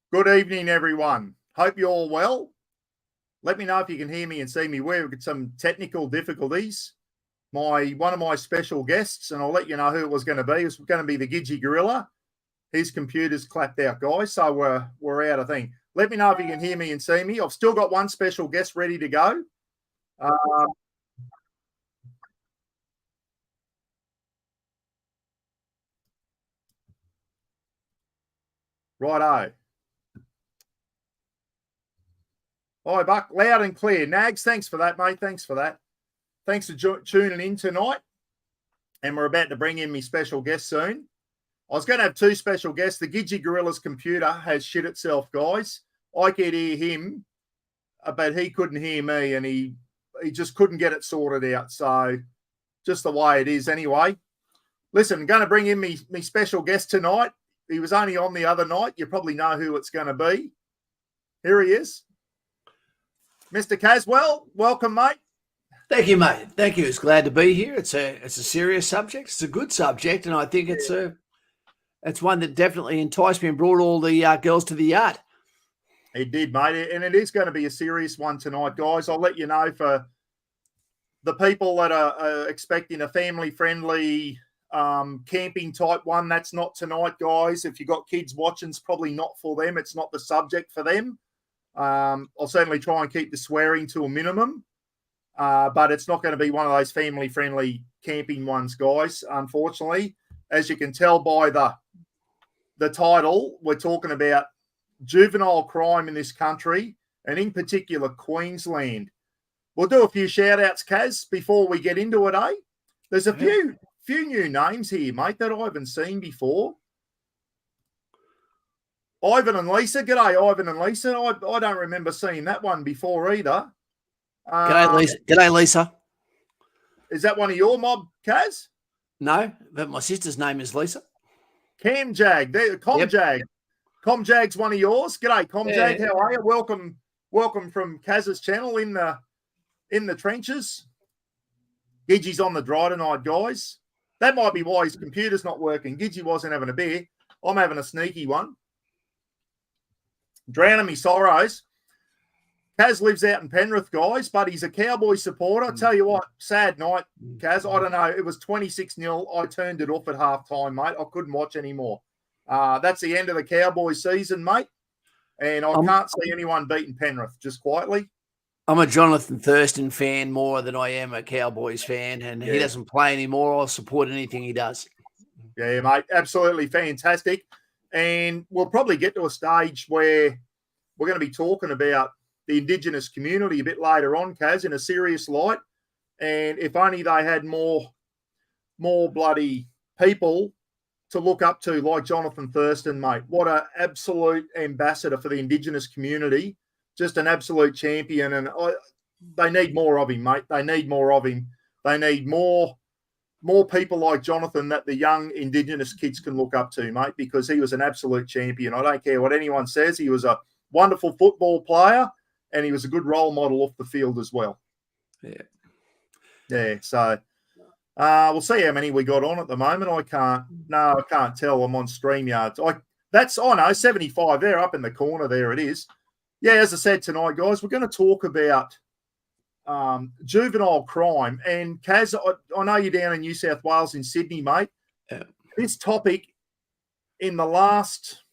Good evening, everyone. Hope you're all well. Let me know if you can hear me and see me. We've got some technical difficulties. One of my special guests, and I'll let you know who it was going to be. It was going to be the Gidgee Gorilla. His computer's clapped out, guys, so we're out of thing. Let me know if you can hear me and see me. I've still got one special guest ready to go. Righto. Hi, Buck. Loud and clear. Nags, thanks for that, mate. Thanks for that. Thanks for tuning in tonight. And we're about to bring in my special guest soon. I was going to have two special guests. The Gidgee Gorilla's computer has shit itself, guys. I could hear him, but he couldn't hear me, and he just couldn't get it sorted out. So just the way it is anyway. Listen, I'm going to bring in me special guest tonight. He was only on the other night. You probably know who it's going to be. Here he is. Mr. Caswell, welcome, mate. Thank you, mate. Thank you. It's glad to be here. It's a serious subject. It's a good subject, and I think it's one that definitely enticed me and brought all the girls to the yard. It did, mate, and it is going to be a serious one tonight, guys. I'll let you know for the people that are expecting a family-friendly camping type one. That's not tonight, guys. If you've got kids watching, it's probably not for them. It's not the subject for them. I'll certainly try and keep the swearing to a minimum, but it's not going to be one of those family-friendly camping ones, guys, unfortunately. As you can tell by the title, we're talking about juvenile crime in this country, and in particular, Queensland. We'll do a few shout-outs, Kaz, before we get into it, eh? There's a few new names here, mate, that I haven't seen before. Ivan and Lisa. G'day, Ivan and Lisa. I don't remember seeing that one before either. G'day, Lisa. G'day, Lisa. Is that one of your mob, Kaz? No, but my sister's name is Lisa. Camjag. Comjag. Yep. Comjag's one of yours. G'day, Comjag. Yeah. How are you? Welcome from Kaz's channel in the trenches. Gidgee's on the dry tonight, guys. That might be why his computer's not working. Gidgee wasn't having a beer. I'm having a sneaky one. Drowning me sorrows. Kaz lives out in Penrith, guys, but he's a Cowboy supporter. Tell you what, sad night, Kaz. I don't know. It was 26-0. I turned it off at halftime, mate. I couldn't watch anymore. That's the end of the Cowboy season, mate. And I can't see anyone beating Penrith, just quietly. I'm a Jonathan Thurston fan more than I am a Cowboys fan, and he doesn't play anymore. I'll support anything he does. Yeah, mate. Absolutely fantastic. And we'll probably get to a stage where we're going to be talking about the Indigenous community a bit later on, Kaz, in a serious light. And if only they had more bloody people to look up to like Jonathan Thurston, mate. What an absolute ambassador for the Indigenous community. Just an absolute champion. And they need more of him, mate. They need more of him. They need more people like Jonathan that the young Indigenous kids can look up to, mate, because he was an absolute champion. I don't care what anyone says. He was a wonderful football player, and he was a good role model off the field as well. Yeah. So we'll see how many we got on at the moment. I can't tell. I'm on StreamYard. I know, 75 there, up in the corner there it is. Yeah, as I said tonight, guys, we're going to talk about juvenile crime. And Kaz, I know you're down in New South Wales in Sydney, mate. Yeah. This topic in the last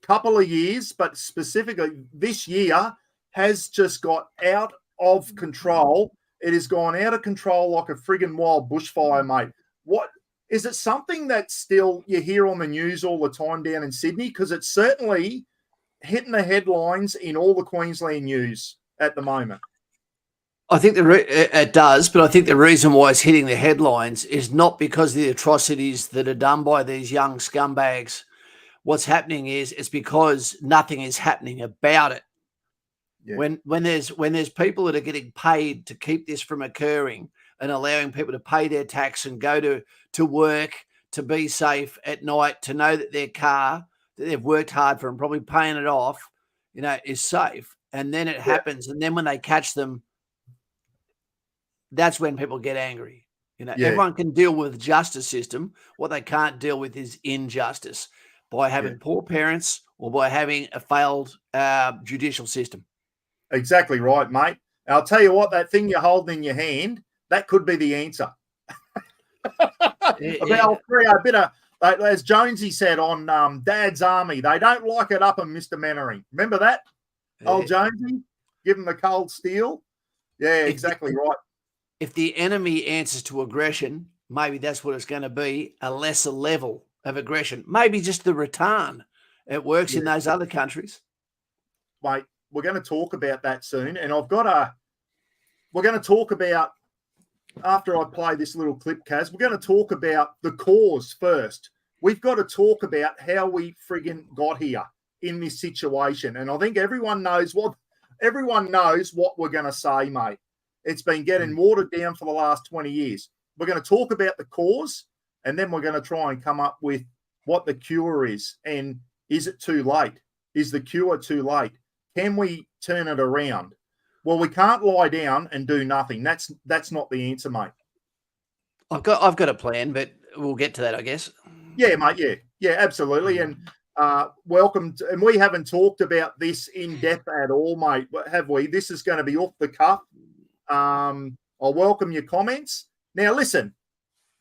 couple of years, but specifically this year, has just got out of control. It has gone out of control like a friggin' wild bushfire, mate. What is it? Something that still you hear on the news all the time down in Sydney? Because it's certainly hitting the headlines in all the Queensland news at the moment. I think it does, but I think the reason why it's hitting the headlines is not because of the atrocities that are done by these young scumbags. What's happening is it's because nothing is happening about it. Yeah. When there's people that are getting paid to keep this from occurring and allowing people to pay their tax and go to work, to be safe at night, to know that their car that they've worked hard for and probably paying it off, is safe. And then it happens. And then when they catch them, that's when people get angry. Everyone can deal with the justice system. What they can't deal with is injustice. by having poor parents or by having a failed judicial system. Exactly right, mate. And I'll tell you what, that thing you're holding in your hand, that could be the answer. About a bit of, as Jonesy said on Dad's Army, they don't lock it up in Mr. Mannering. Remember that? Old Jonesy? Give him the cold steel. Yeah, exactly right. If the enemy answers to aggression, maybe that's what it's going to be, a lesser level of aggression. Maybe just the return. It works in those other countries. Mate, we're going to talk about that soon. And we're going to talk about, after I play this little clip, Kaz, we're going to talk about the cause first. We've got to talk about how we friggin' got here in this situation. And I think everyone knows what we're going to say, mate. It's been getting watered down for the last 20 years. We're going to talk about the cause, and then we're going to try and come up with what the cure is. And is it too late? Is the cure too late? Can we turn it around? Well, we can't lie down and do nothing. That's not the answer, mate. I've got a plan, but we'll get to that, I guess. Yeah, mate. Yeah, absolutely. And welcome to, and we haven't talked about this in depth at all, mate, have we? This is going to be off the cuff. I'll welcome your comments. Now, listen,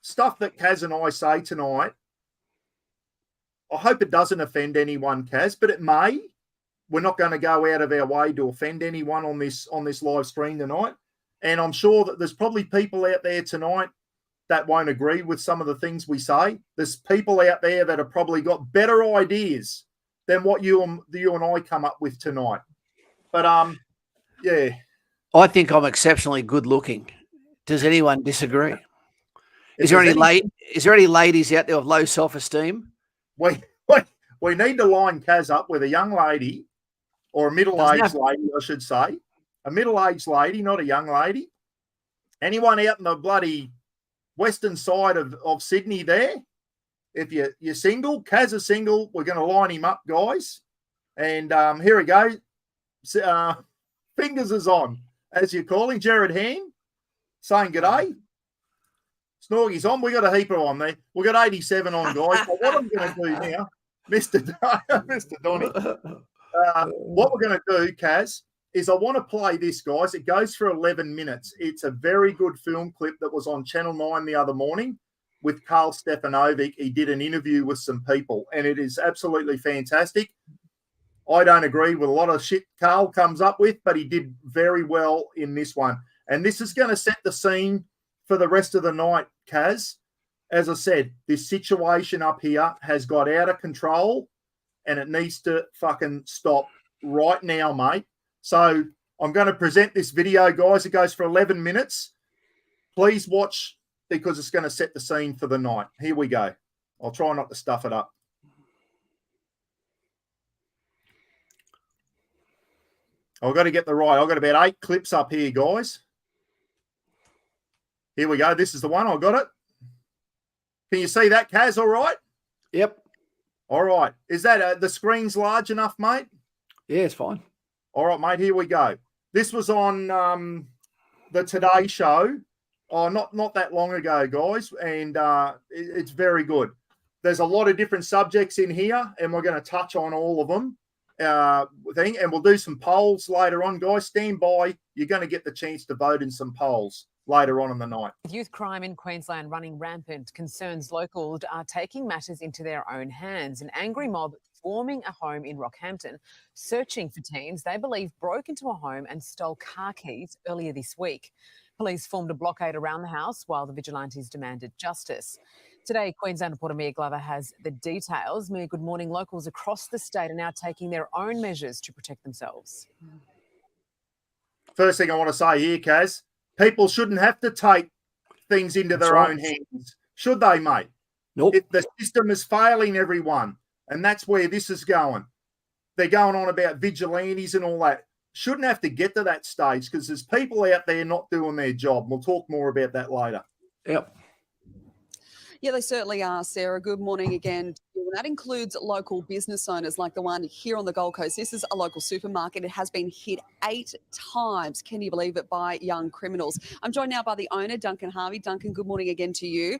stuff that Kaz and I say tonight, I hope it doesn't offend anyone, Kaz, but it may. We're not going to go out of our way to offend anyone on this live stream tonight. And I'm sure that there's probably people out there tonight that won't agree with some of the things we say. There's people out there that have probably got better ideas than what you and I come up with tonight. But yeah. I think I'm exceptionally good looking. Does anyone disagree? Is there any ladies out there with low self-esteem? We need to line Kaz up with a young lady, or a middle-aged lady, I should say. A middle-aged lady, not a young lady. Anyone out in the bloody western side of Sydney there, if you're single, Kaz is single, we're going to line him up, guys. And here we go. Fingers is on, as you're calling. Jared Hand saying g'day. Snorgy's on. We got a heaper on there. We got 87 on, guys. But what I'm going to do now, Mr. Donny, what we're going to do, Kaz, is I want to play this, guys. It goes for 11 minutes. It's a very good film clip that was on Channel 9 the other morning with Carl Stefanovic. He did an interview with some people, and it is absolutely fantastic. I don't agree with a lot of shit Carl comes up with, but he did very well in this one. And this is going to set the scene for the rest of the night, Kaz. As I said, this situation up here has got out of control, and it needs to fucking stop right now, mate. So I'm going to present this video, guys. It goes for 11 minutes. Please watch, because it's going to set the scene for the night. Here we go. I'll try not to stuff it up. I've got to get the right. I've got about 8 clips up here, guys. Here we go. This is the one. I got it. Can you see that, Kaz? All right? Yep. All right. Is that the screen's large enough, mate? Yeah, it's fine. All right, mate. Here we go. This was on the Today Show. Oh, not that long ago, guys. And it's very good. There's a lot of different subjects in here, and we're going to touch on all of them. And we'll do some polls later on, guys. Stand by. You're going to get the chance to vote in some polls later on in the night. Youth crime in Queensland running rampant, concerns locals are taking matters into their own hands. An angry mob swarming a home in Rockhampton, searching for teens they believe broke into a home and stole car keys earlier this week. Police formed a blockade around the house while the vigilantes demanded justice. Today, Queensland reporter Mia Glover has the details. Mia, good morning. Locals across the state are now taking their own measures to protect themselves. First thing I want to say here, Kaz, people shouldn't have to take things into their own hands, should they, mate? Nope. If the system is failing everyone, and that's where this is going. They're going on about vigilantes and all that. Shouldn't have to get to that stage, because there's people out there not doing their job. We'll talk more about that later. Yep. Yeah, they certainly are, Sarah. Good morning again. And that includes local business owners like the one here on the Gold Coast. This is a local supermarket. It has been hit 8 times, can you believe it, by young criminals. I'm joined now by the owner, Duncan Harvey. Duncan, good morning again to you.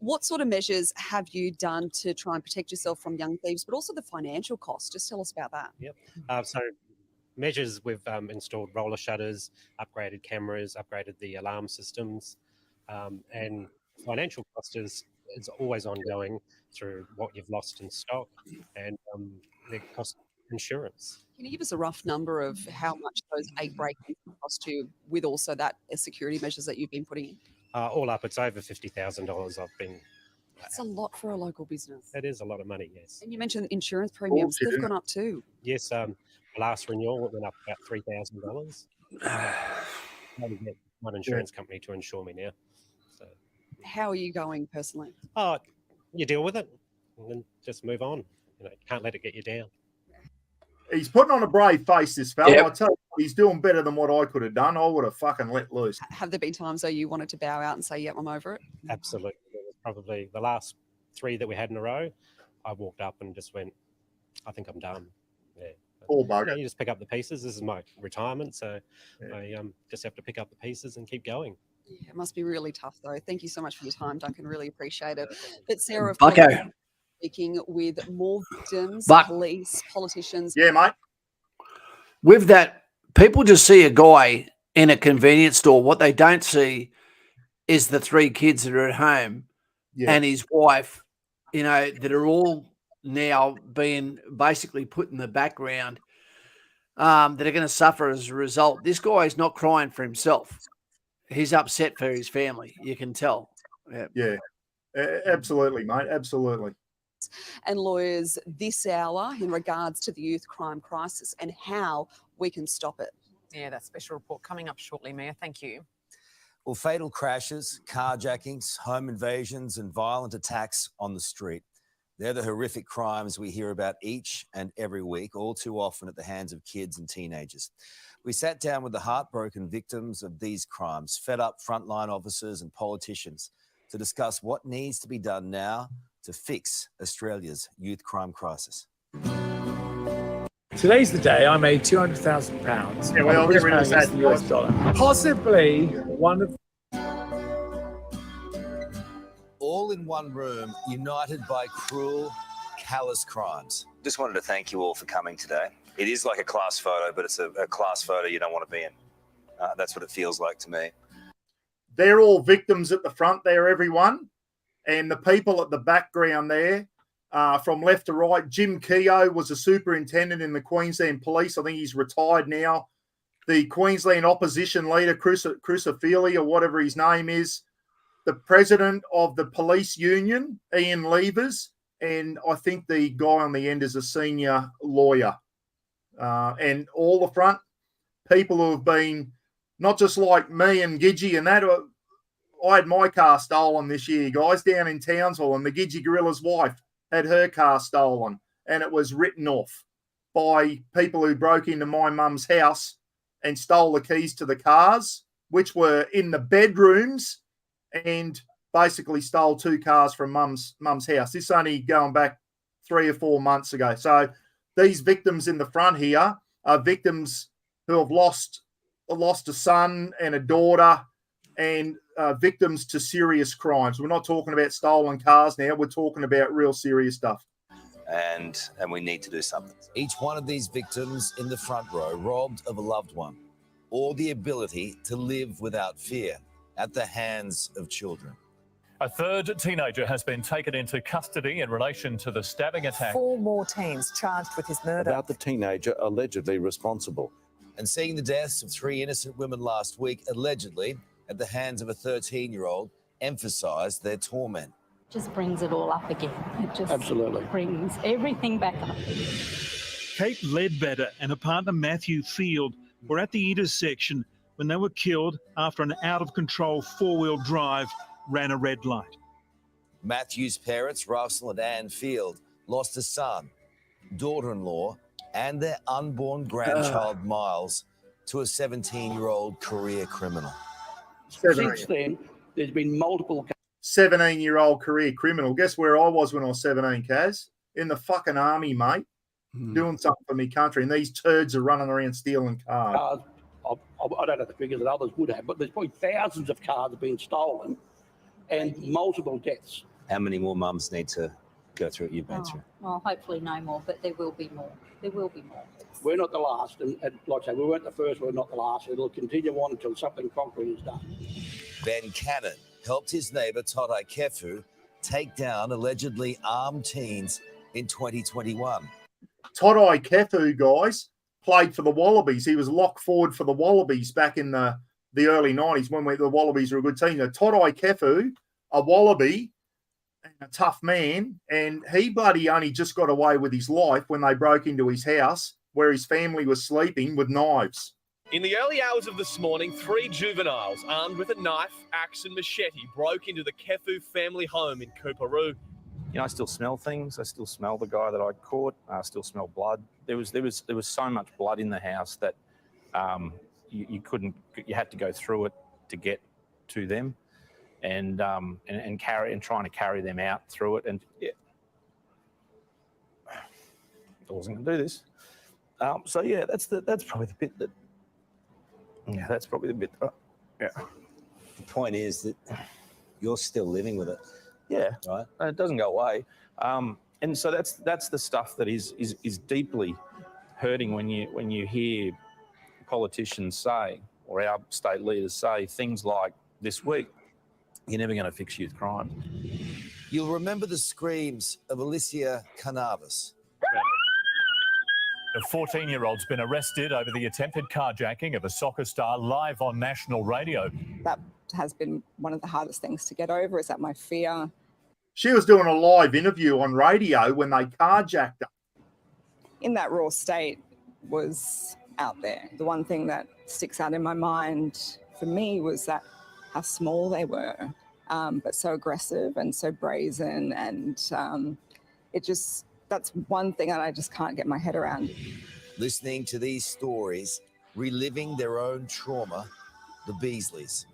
What sort of measures have you done to try and protect yourself from young thieves, but also the financial costs? Just tell us about that. Yep. So measures, we've installed roller shutters, upgraded cameras, upgraded the alarm systems, and financial cost is always ongoing through what you've lost in stock and the cost of insurance. Can you give us a rough number of how much those 8 break-ins cost you, with also that security measures that you've been putting in? All up, it's over $50,000 I've been. That's a lot for a local business. It is a lot of money, yes. And you mentioned insurance premiums. They've gone up too. Yes, last renewal it went up about $3,000. I get one insurance company to insure me now. So, how are you going personally? Oh, you deal with it and then just move on. Can't let it get you down. He's putting on a brave face, this fella. Yep. I tell you, he's doing better than what I could have done. I would have fucking let loose. Have there been times though you wanted to bow out and say, "Yep, I'm over it"? Absolutely. It was probably the last 3 that we had in a row. I walked up and just went, I think I'm done. Yeah. All bugger. You just pick up the pieces. This is my retirement, so I just have to pick up the pieces and keep going. Yeah, it must be really tough though. Thank you so much for your time, Duncan. Really appreciate it. But Sarah, speaking with more victims, police, politicians. Yeah, mate. With that, people just see a guy in a convenience store. What they don't see is the 3 kids that are at home and his wife, that are all now being basically put in the background, that are going to suffer as a result. This guy is not crying for himself. He's upset for his family. You can tell. Yeah, absolutely, mate. Absolutely. And lawyers this hour in regards to the youth crime crisis and how we can stop it. Yeah, that special report coming up shortly, Mia. Thank you. Well, fatal crashes, carjackings, home invasions and violent attacks on the street. They're the horrific crimes we hear about each and every week, all too often at the hands of kids and teenagers. We sat down with the heartbroken victims of these crimes, fed up frontline officers and politicians to discuss what needs to be done now to fix Australia's youth crime crisis. Today's the day I made £200,000. Yeah, well, get rid of that US dollar. Possibly one of. All in one room, united by cruel, callous crimes. Just wanted to thank you all for coming today. It is like a class photo, but it's a class photo you don't want to be in. That's what it feels like to me. They're all victims at the front there, everyone. And the people at the background there, from left to right, Jim Keogh was a superintendent in the Queensland Police. I think he's retired now. The Queensland opposition leader, Crucifili, or whatever his name is, the president of the police union, Ian Levers, and I think the guy on the end is a senior lawyer. And all the front people who have been, not just like me and Gidgee and that, I had my car stolen this year, guys, down in Townsville, and the Gidgee Gorilla's wife had her car stolen, and it was written off by people who broke into my mum's house and stole the keys to the cars, which were in the bedrooms, and basically stole 2 cars from mum's house. This only going back 3 or 4 months ago. So these victims in the front here are victims who have lost a son and a daughter, and victims to serious crimes. We're not talking about stolen cars now. We're talking about real serious stuff. And we need to do something. Each one of these victims in the front row robbed of a loved one or the ability to live without fear at the hands of children. A third teenager has been taken into custody in relation to the stabbing attack. 4 more teens charged with his murder. About the teenager allegedly responsible. And seeing the deaths of 3 innocent women last week, allegedly at the hands of a 13-year-old, emphasised their torment. Just brings it all up again. It just Absolutely brings everything back up. Kate Ledbetter and her partner Matthew Field were at the intersection when they were killed after an out-of-control 4-wheel drive ran a red light. Matthew's parents, Russell and Ann Field, lost a son, daughter-in-law, and their unborn grandchild, Miles, to a 17-year-old career criminal. Since then, there's been multiple 17-year-old career criminal. Guess where I was when I was 17, Kaz? In the fucking army, mate, doing something for me country. And these turds are running around stealing cars. I don't have the figures that others would have, but there's probably thousands of cars being stolen and multiple deaths. How many more mums need to go through what you've been through? Well, hopefully no more, but there will be more. There will be more. We're not the last, and like I say, we weren't the first, we're not the last. It'll continue on until something concrete is done. Ben Cannon helped his neighbour Todai Kefu take down allegedly armed teens in 2021. Todai Kefu, guys, played for the Wallabies. He was lock forward for the Wallabies back in the early 90s when the Wallabies were a good team. Now, Todai Kefu, a Wallaby, a tough man, and he bloody only just got away with his life when they broke into his house where his family was sleeping with knives. In the early hours of this morning, 3 juveniles armed with a knife, axe and machete broke into the Kefu family home in Coorparoo. You know, I still smell things. I still smell the guy that I caught. I still smell blood. There was so much blood in the house that you couldn't. You had to go through it to get to them, and trying to carry them out through it. And yeah, I wasn't going to do this. So yeah, that's probably the bit that. Yeah, that's probably the bit. Yeah. The point is that you're still living with it. Yeah, right. It doesn't go away, and so that's the stuff that is deeply hurting when you hear politicians say, or our state leaders say, things like this week, you're never going to fix youth crime. You'll remember the screams of Alicia Cannabis. A 14-year-old's been arrested over the attempted carjacking of a soccer star live on national radio. That has been one of the hardest things to get over, is that my fear. She was doing a live interview on radio when they carjacked her. In that raw state was out there. The one thing that sticks out in my mind for me was that how small they were, but so aggressive and so brazen, and that's one thing that I just can't get my head around. Listening to these stories, reliving their own trauma, the Beasleys.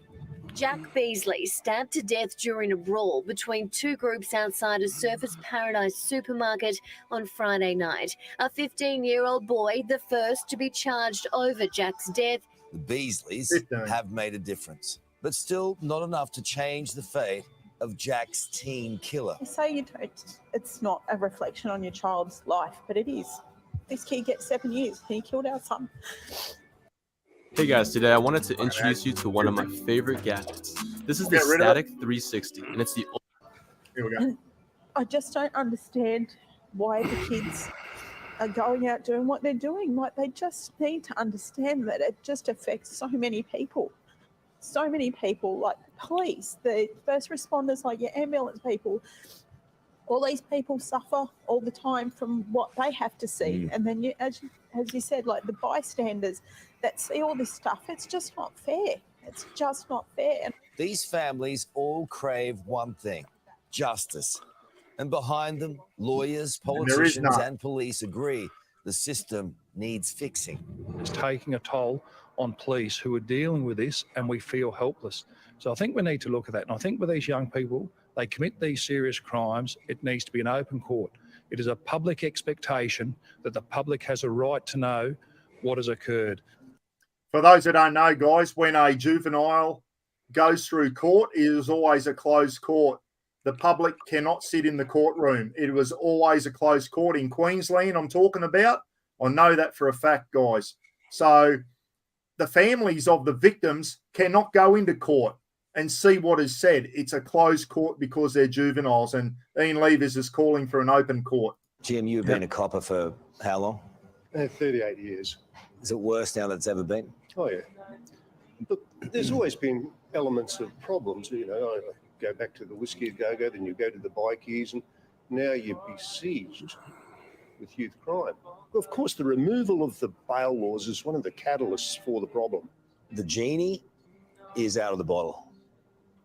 Jack Beasley stabbed to death during a brawl between two groups outside a Surfers Paradise supermarket on Friday night. A 15-year-old boy, the first to be charged over Jack's death. The Beasleys have made a difference, but still not enough to change the fate of Jack's teen killer. You say it's not a reflection on your child's life, but it is. This kid gets 7 years and he killed our son. Hey guys, today I wanted to introduce you to one of my favorite gadgets. This is the Static 360, and it's the... Here we go. I just don't understand why the kids are going out doing what they're doing. Like, they just need to understand that it just affects so many people. So many people, like police, the first responders, like your ambulance people. All these people suffer all the time from what they have to see. And then, as you said, like the bystanders that see all this stuff, it's just not fair. It's just not fair. These families all crave one thing, justice. And behind them, lawyers, politicians and police agree the system needs fixing. It's taking a toll on police who are dealing with this, and we feel helpless. So I think we need to look at that. And I think with these young people, they commit these serious crimes, it needs to be an open court. It is a public expectation that the public has a right to know what has occurred. For those that don't know, guys, when a juvenile goes through court, it is always a closed court. The public cannot sit in the courtroom. It was always a closed court in Queensland I'm talking about. I know that for a fact, guys. So the families of the victims cannot go into court and see what is said. It's a closed court because they're juveniles, and Ian Levers is calling for an open court. Jim, you've been a copper for how long? 38 years. Is it worse now than it's ever been? Oh, yeah. But there's always been elements of problems. You know, I go back to the whiskey go-go, then you go to the bikies, and now you're besieged with youth crime. Of course, the removal of the bail laws is one of the catalysts for the problem. The genie is out of the bottle.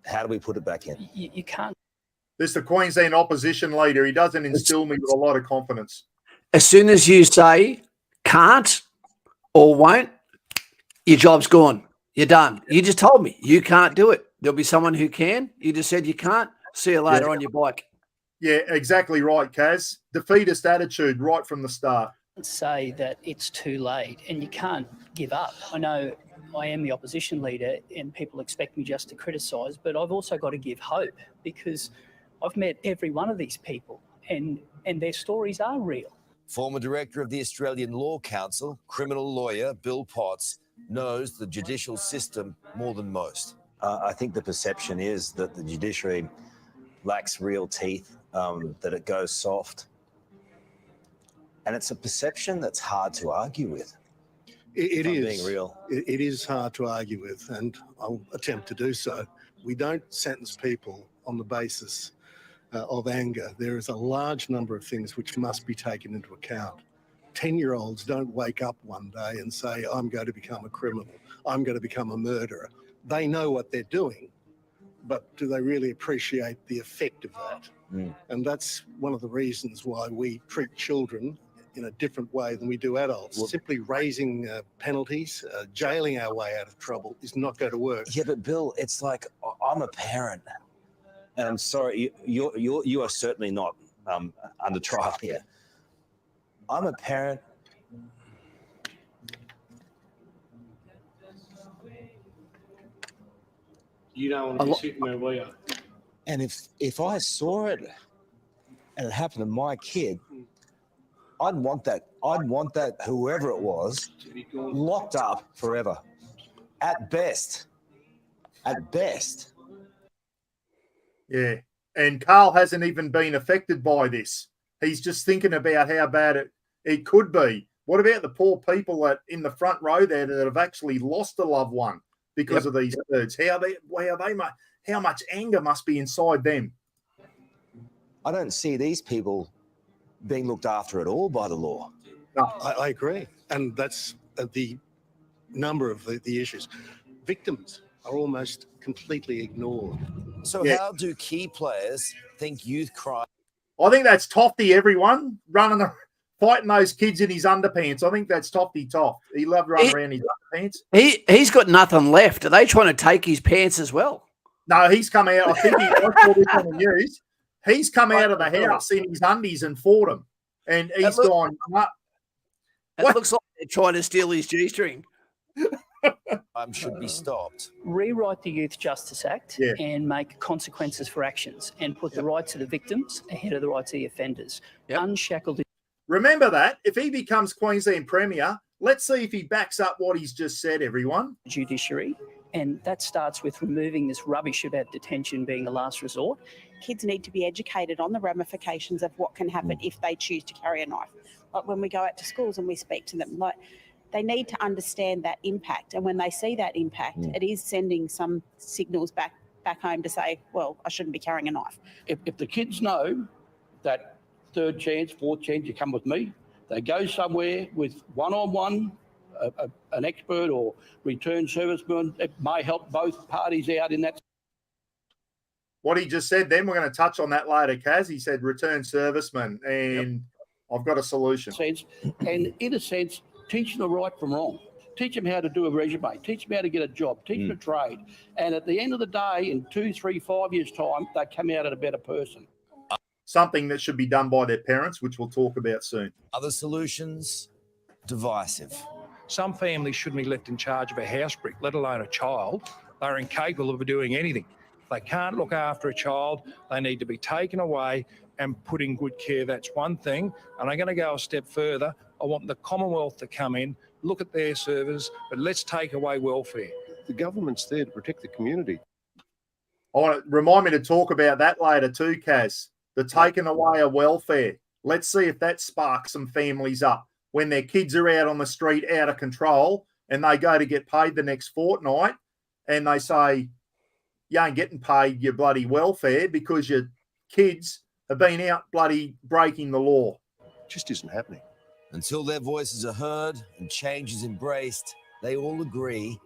How do we put it back in? You can't. This is the Queensland opposition leader. He doesn't instill me with a lot of confidence. As soon as you say can't or won't, your job's gone. You're done. You just told me you can't do it. There'll be someone who can. You just said you can't. See you later on your bike. Yeah, exactly right, Kaz. Defeatist attitude right from the start. Say that it's too late and you can't give up. I know I am the opposition leader and people expect me just to criticise, but I've also got to give hope because I've met every one of these people and their stories are real. Former director of the Australian Law Council, criminal lawyer Bill Potts, knows the judicial system more than most. I think the perception is that the judiciary lacks real teeth, that it goes soft. And it's a perception that's hard to argue with. It is. Being real. It is hard to argue with, and I'll attempt to do so. We don't sentence people on the basis of anger. There is a large number of things which must be taken into account. 10-year-olds don't wake up one day and say, I'm going to become a criminal, I'm going to become a murderer. They know what they're doing, but do they really appreciate the effect of that? And that's one of the reasons why we treat children in a different way than we do adults. Simply raising penalties, jailing our way out of trouble is not going to work. Yeah, but Bill, it's like I'm a parent, and I'm sorry, you are certainly not under trial here. I'm a parent. You don't want to be sitting where we are. And if I saw it and it happened to my kid, I'd want that whoever it was locked up forever. At best. Yeah. And Carl hasn't even been affected by this. He's just thinking about how bad it could be. What about the poor people that in the front row there that have actually lost a loved one because of these birds? How much anger must be inside them? I don't see these people being looked after at all by the law. No, I agree. And that's the number of the issues. Victims are almost completely ignored. So how do key players think youth crime? I think that's Tofty, everyone, fighting those kids in his underpants. I think that's Tofty Toft. He loved running around his underpants. He's got nothing left. Are they trying to take his pants as well? No, he's come out. I think I saw this on the news. He's come out of the house in his undies and fought him. And he's gone. It looks like they're trying to steal his G-string. Should be stopped. Rewrite the Youth Justice Act and make consequences for actions and put the rights of the victims ahead of the rights of the offenders. Unshackle the... Remember that. If he becomes Queensland Premier, let's see if he backs up what he's just said, everyone. Judiciary. And that starts with removing this rubbish about detention being a last resort. Kids need to be educated on the ramifications of what can happen if they choose to carry a knife. Like when we go out to schools and we speak to them, like they need to understand that impact. And when they see that impact, it is sending some signals back home to say, well, I shouldn't be carrying a knife. If the kids know that third chance, fourth chance, you come with me, they go somewhere with one-on-one, an expert or return serviceman. It may help both parties out in that. What he just said then, we're going to touch on that later, Kaz. He said return serviceman, and I've got a solution. And in a sense, teach them right from wrong. Teach them how to do a resume. Teach them how to get a job. Teach them a trade. And at the end of the day, in 2, 3, 5 years' time, they come out a better person. Something that should be done by their parents, which we'll talk about soon. Other solutions, divisive. Some families shouldn't be left in charge of a house brick, let alone a child. They're incapable of doing anything. If they can't look after a child, they need to be taken away and put in good care. That's one thing. And I'm going to go a step further. I want the Commonwealth to come in, look at their service, but let's take away welfare. The government's there to protect the community. I want to remind me to talk about that later too, Kaz. The taking away of welfare. Let's see if that sparks some families up when their kids are out on the street out of control and they go to get paid the next fortnight and they say, you ain't getting paid your bloody welfare because your kids have been out bloody breaking the law. It just isn't happening. Until their voices are heard and change is embraced, they all agree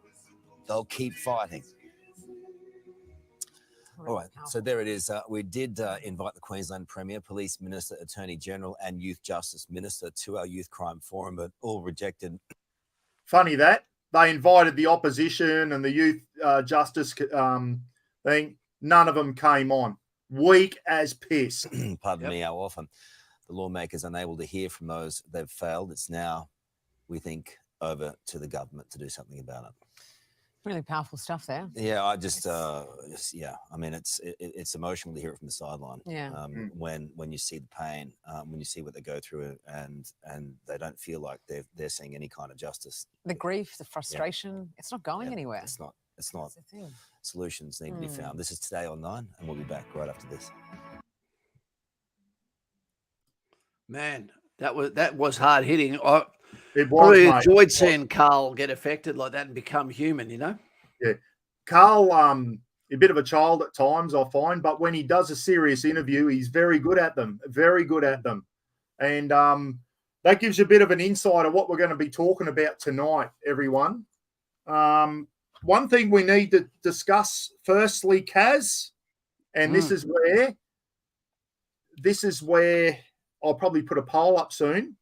they'll keep fighting. All right, so there it is. We did invite the Queensland Premier, Police Minister, Attorney General and Youth Justice Minister to our Youth Crime Forum, but all rejected. Funny that. They invited the opposition and the Youth Justice thing. None of them came on. weak as piss. Pardon me, how often the lawmakers unable to hear from those they've failed. It's now, we think, over to the government to do something about it. Really powerful stuff there. Yeah, I just yeah. I mean, it's emotional to hear it from the sideline. Yeah. When you see the pain, when you see what they go through, and they don't feel like they're seeing any kind of justice. The grief, the frustration, it's not going anywhere. It's not. It's not. That's the thing. Solutions need to be found. This is Today on 9, and we'll be back right after this. Man, that was hard hitting. I It was, really mate. enjoyed seeing Carl get affected like that and become human, you know? Yeah. Carl, a bit of a child at times, I find, but when he does a serious interview, he's very good at them, very good at them. And that gives you a bit of an insight of what we're going to be talking about tonight, everyone. One thing we need to discuss firstly, Kaz, and this is where I'll probably put a poll up soon.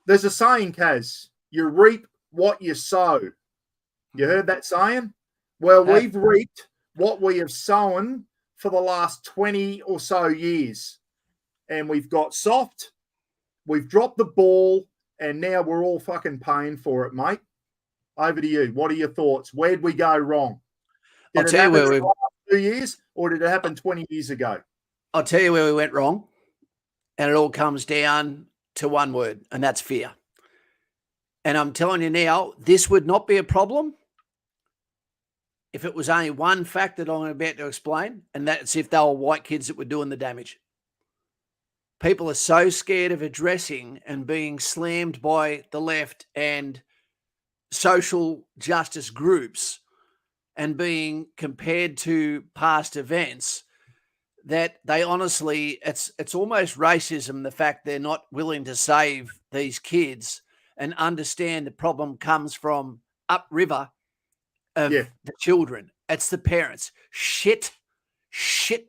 There's a saying, Kaz, you reap what you sow. You heard that saying? Well, we've reaped what we have sown for the last 20 or so years. And we've got soft, we've dropped the ball, and now we're all fucking paying for it, mate. Over to you. What are your thoughts? Where'd we go wrong? Did it happen in the last 2 years, or did it happen 20 years ago? I'll tell you where we went wrong. And it all comes down to one word, and that's fear. And I'm telling you now, this would not be a problem if it was only one fact that I'm about to explain, and that's if they were white kids that were doing the damage. People are so scared of addressing and being slammed by the left and social justice groups and being compared to past events that they honestly, it's almost racism, the fact they're not willing to save these kids and understand the problem comes from upriver of the children. It's the parents. Shit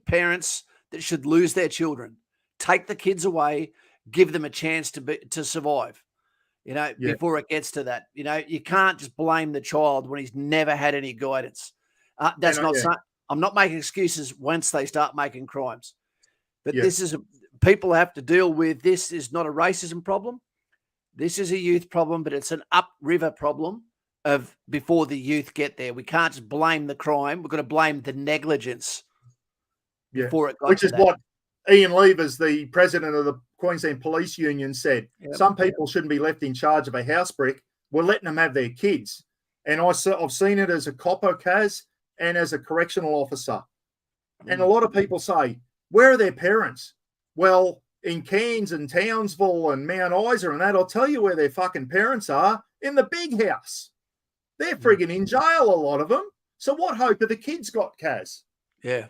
parents that should lose their children. Take the kids away, give them a chance to survive, you know, before it gets to that. You know, you can't just blame the child when he's never had any guidance. That's not I'm not making excuses once they start making crimes. But this is people have to deal with. This is not a racism problem. This is a youth problem, but it's an upriver problem of before the youth get there. We can't just blame the crime. We've got to blame the negligence before it got Which to is that. what Ian Levers, the president of the Queensland Police Union, said. Some people shouldn't be left in charge of a house brick. We're letting them have their kids. And I've seen it as a copper, Kaz, and as a correctional officer. And a lot of people say, where are their parents? Well, in Cairns and Townsville and Mount Isa and that, I'll tell you where their fucking parents are, in the big house. They're frigging in jail, a lot of them. So what hope have the kids got, Kaz? Yeah.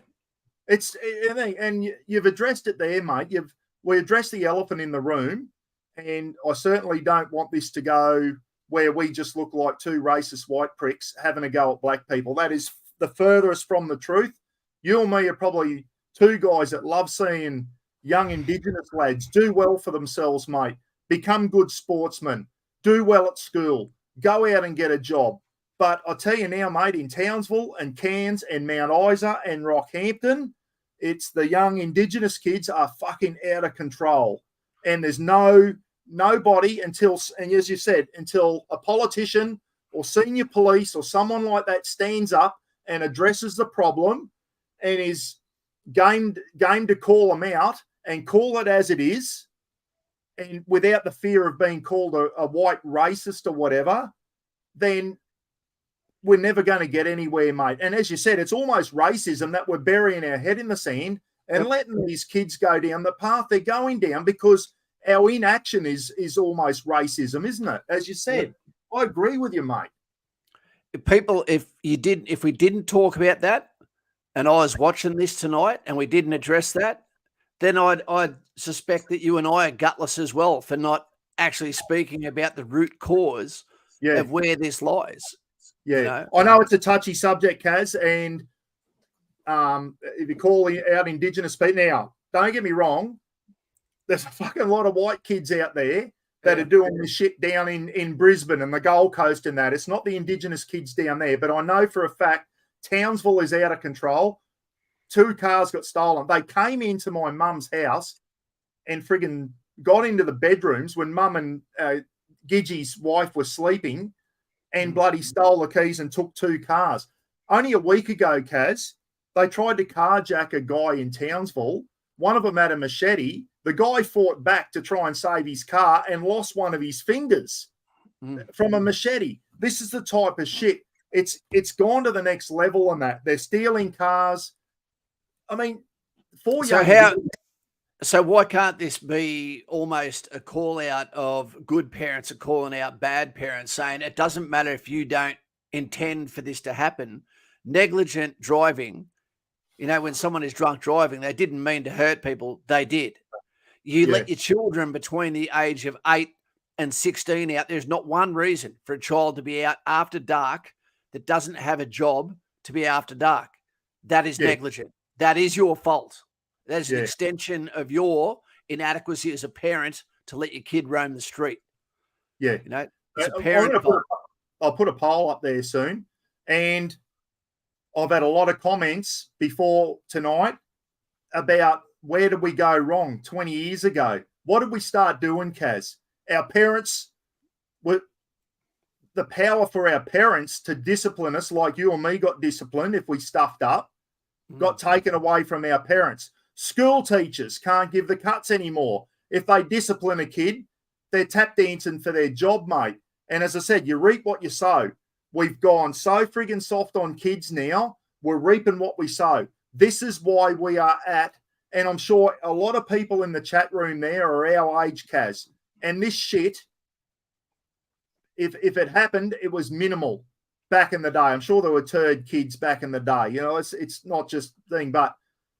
And you've addressed it there, mate. We addressed the elephant in the room, and I certainly don't want this to go where we just look like two racist white pricks having a go at black people. That is the furthest from the truth. You and me are probably two guys that love seeing young Indigenous lads do well for themselves, mate, become good sportsmen, do well at school, go out and get a job. But I tell you now, mate, in Townsville and Cairns and Mount Isa and Rockhampton, it's the young Indigenous kids are fucking out of control. And there's nobody until, and as you said, until a politician or senior police or someone like that stands up and addresses the problem and is game to call them out and call it as it is, and without the fear of being called a white racist or whatever, then we're never going to get anywhere, mate. And as you said, it's almost racism that we're burying our head in the sand and letting these kids go down the path they're going down because our inaction is almost racism, isn't it? As you said, I agree with you, mate. People, if we didn't talk about that, and I was watching this tonight, and we didn't address that, then I'd suspect that you and I are gutless as well for not actually speaking about the root cause of where this lies. Yeah, you know? I know it's a touchy subject, Kaz, and if you call out Indigenous people, now, don't get me wrong, there's a fucking lot of white kids out there that are doing this shit down in Brisbane and the Gold Coast and that. It's not the Indigenous kids down there, but I know for a fact Townsville is out of control. 2 cars got stolen. They came into my mum's house and friggin' got into the bedrooms when mum and Gidgey's wife were sleeping and bloody stole the keys and took 2 cars. Only a week ago, Kaz, they tried to carjack a guy in Townsville. One of them had a machete. The guy fought back to try and save his car and lost one of his fingers from a machete. This is the type of shit. It's gone to the next level on that. They're stealing cars. I mean, So why can't this be almost a call out of good parents are calling out bad parents, saying it doesn't matter if you don't intend for this to happen. Negligent driving, when someone is drunk driving, they didn't mean to hurt people. They did. You let your children between the age of 8 and 16 out. There's not one reason for a child to be out after dark that doesn't have a job to be after dark. That is negligent. That is your fault. That is an extension of your inadequacy as a parent to let your kid roam the street. Yeah. It's a parent fault. I'll put a poll up there soon. And I've had a lot of comments before tonight about where did we go wrong 20 years ago? What did we start doing, Kaz? Our parents were the power for our parents to discipline us, like you and me got disciplined if we stuffed up, got taken away from our parents. School teachers can't give the cuts anymore. If they discipline a kid, they're tap dancing for their job, mate. And as I said, you reap what you sow. We've gone so friggin' soft on kids now. We're reaping what we sow. This is why we are at, and I'm sure a lot of people in the chat room there are our age, Kaz. And this shit, if it happened, it was minimal back in the day. I'm sure there were turd kids back in the day. It's not just thing, but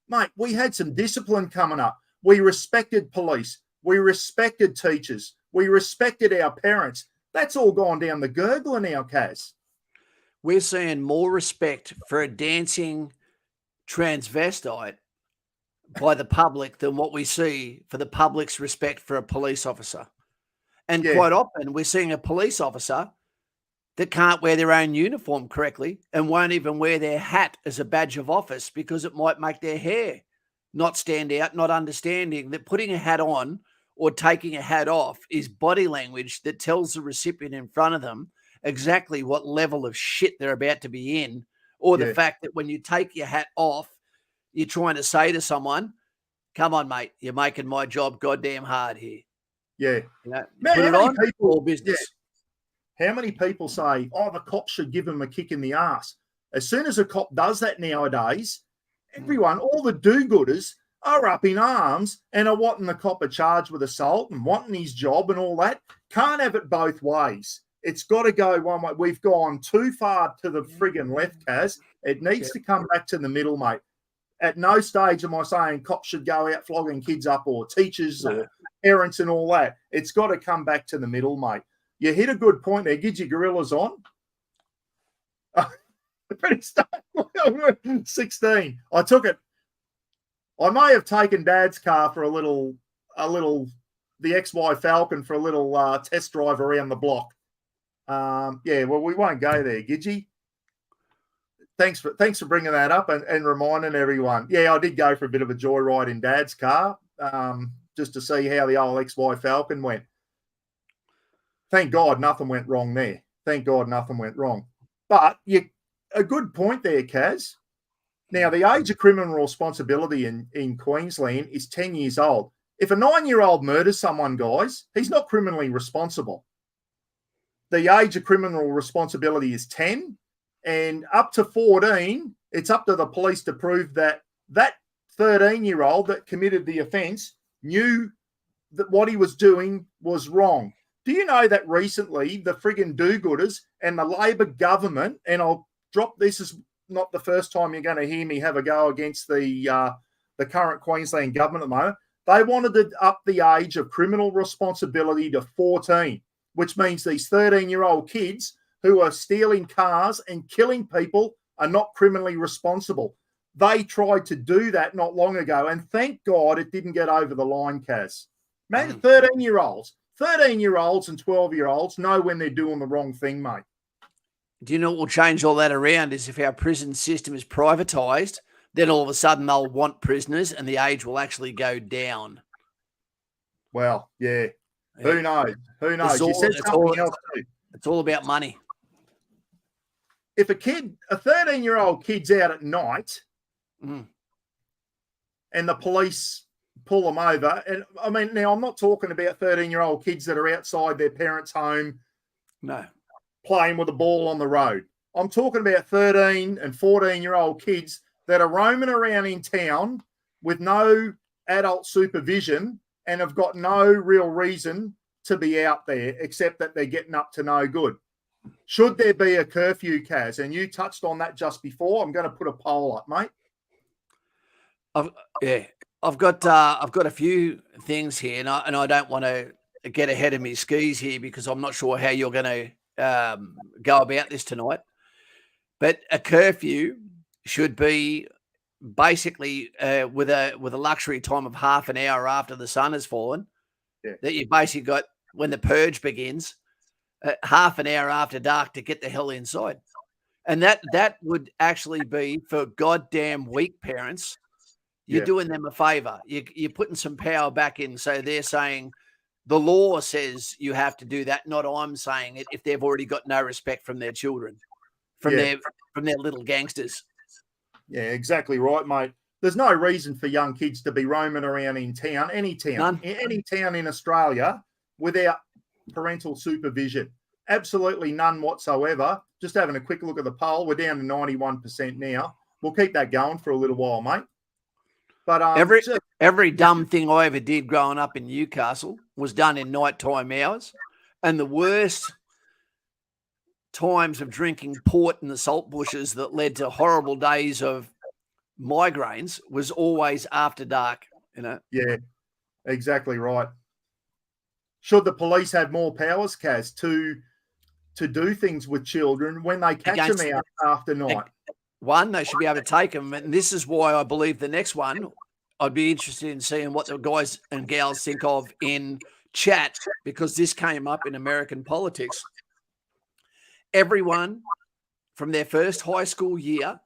mate, we had some discipline coming up. We respected police. We respected teachers. We respected our parents. That's all gone down the gurgler now, Kaz. We're seeing more respect for a dancing transvestite by the public than what we see for the public's respect for a police officer. And quite often we're seeing a police officer that can't wear their own uniform correctly and won't even wear their hat as a badge of office because it might make their hair not stand out, not understanding that putting a hat on or taking a hat off is body language that tells the recipient in front of them exactly what level of shit they're about to be in, or the fact that when you take your hat off, you're trying to say to someone, come on, mate, you're making my job goddamn hard here. Yeah. Put it on, all business. How many people say, oh, the cop should give him a kick in the ass? As soon as a cop does that nowadays, everyone, all the do-gooders are up in arms and are wanting the cop charged with assault and wanting his job and all that. Can't have it both ways. It's got to go one way. We've gone too far to the friggin' left, Kaz. It needs to come back to the middle, mate. At no stage am I saying cops should go out flogging kids up or teachers or parents and all that. It's got to come back to the middle, mate. You hit a good point there. Gidgey Gorilla's on. Pretty stuff. 16. I took it. I may have taken Dad's car for a little, the XY Falcon for a little test drive around the block. Well, we won't go there, Gidgey. Thanks for bringing that up and reminding everyone. Yeah, I did go for a bit of a joyride in Dad's car just to see how the old XY Falcon went. Thank God nothing went wrong there. Thank God nothing went wrong. But a good point there, Kaz. Now, the age of criminal responsibility in Queensland is 10 years old. If a 9-year-old murders someone, guys, he's not criminally responsible. The age of criminal responsibility is 10, and up to 14, it's up to the police to prove that 13-year-old that committed the offence knew that what he was doing was wrong. Do you know that recently the friggin' do-gooders and the Labor government, and I'll drop this is not the first time you're going to hear me have a go against the current Queensland government at the moment, they wanted to up the age of criminal responsibility to 14, which means these 13-year-old kids who are stealing cars and killing people are not criminally responsible. They tried to do that not long ago, and thank God it didn't get over the line, Kaz. Imagine 13-year-olds. 13-year-olds and 12-year-olds know when they're doing the wrong thing, mate. Do you know what will change all that around is if our prison system is privatised then all of a sudden they'll want prisoners and the age will actually go down. Well, yeah. Who knows? Who knows? It's You said something else too. It's all about money. If a 13-year-old kid's out at night and the police pull them over, and I mean, now I'm not talking about 13-year-old kids that are outside their parents' home, no, playing with a ball on the road. I'm talking about 13 and 14-year-old kids that are roaming around in town with no adult supervision and have got no real reason to be out there except that they're getting up to no good. Should there be a curfew, Kaz? And you touched on that just before. I'm going to put a poll up, mate. I've got a few things here, and I don't want to get ahead of me skis here because I'm not sure how you're going to go about this tonight. But a curfew should be basically with a luxury time of half an hour after the sun has fallen. Yeah. That you basically got when the purge begins, half an hour after dark to get the hell inside, and that would actually be for goddamn weak parents. You're doing them a favor. You're putting some power back in. So they're saying the law says you have to do that. Not I'm saying it. If they've already got no respect from their children, from their little gangsters. Yeah, exactly right, mate. There's no reason for young kids to be roaming around in town, any town in Australia, without parental supervision. Absolutely none whatsoever. Just having a quick look at the poll, we're down to 91% now. We'll keep that going for a little while, mate. But every dumb thing I ever did growing up in Newcastle was done in nighttime hours, and the worst times of drinking port in the salt bushes that led to horrible days of migraines was always after dark. Yeah, exactly right. Should the police have more powers, Kaz, to do things with children when they catch them out after night? One, they should be able to take them. And this is why I believe the next one, I'd be interested in seeing what the guys and gals think of in chat, because this came up in American politics. Everyone from their first high school year,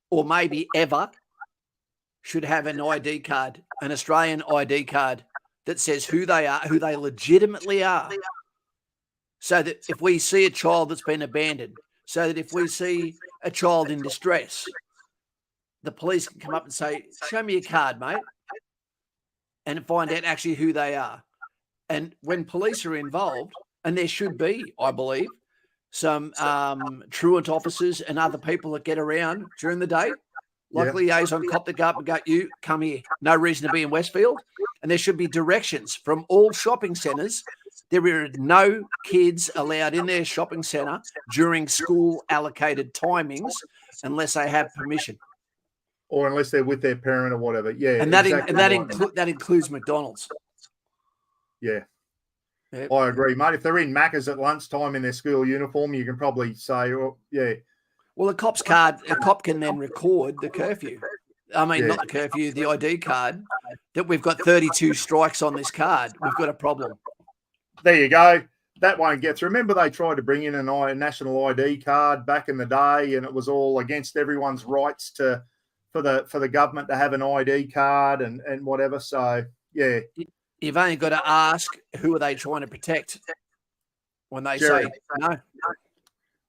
or maybe ever, should have an ID card, an Australian ID card that says who they are, who they legitimately are. So that if we see a child that's been abandoned, so that if we see a child in distress, the police can come up and say, show me your card, mate, and find out actually who they are. And when police are involved, and there should be, I believe, some truant officers and other people that get around during the day, like liaison cop that go up and go, you come here, no reason to be in Westfield. And there should be directions from all shopping centres. There are no kids allowed in their shopping centre during school allocated timings unless they have permission. Or unless they're with their parent or whatever. Yeah. And that includes McDonald's. Yeah. Yep. I agree, mate. If they're in Macca's at lunchtime in their school uniform, you can probably say, oh, yeah. Well, a cop can then record the curfew. I mean, not the curfew, the ID card, that we've got 32 strikes on this card. We've got a problem. There you go. That won't get through. Remember they tried to bring in a national ID card back in the day, and it was all against everyone's rights for the government to have an ID card and whatever. So, yeah. You've only got to ask, who are they trying to protect when they say no?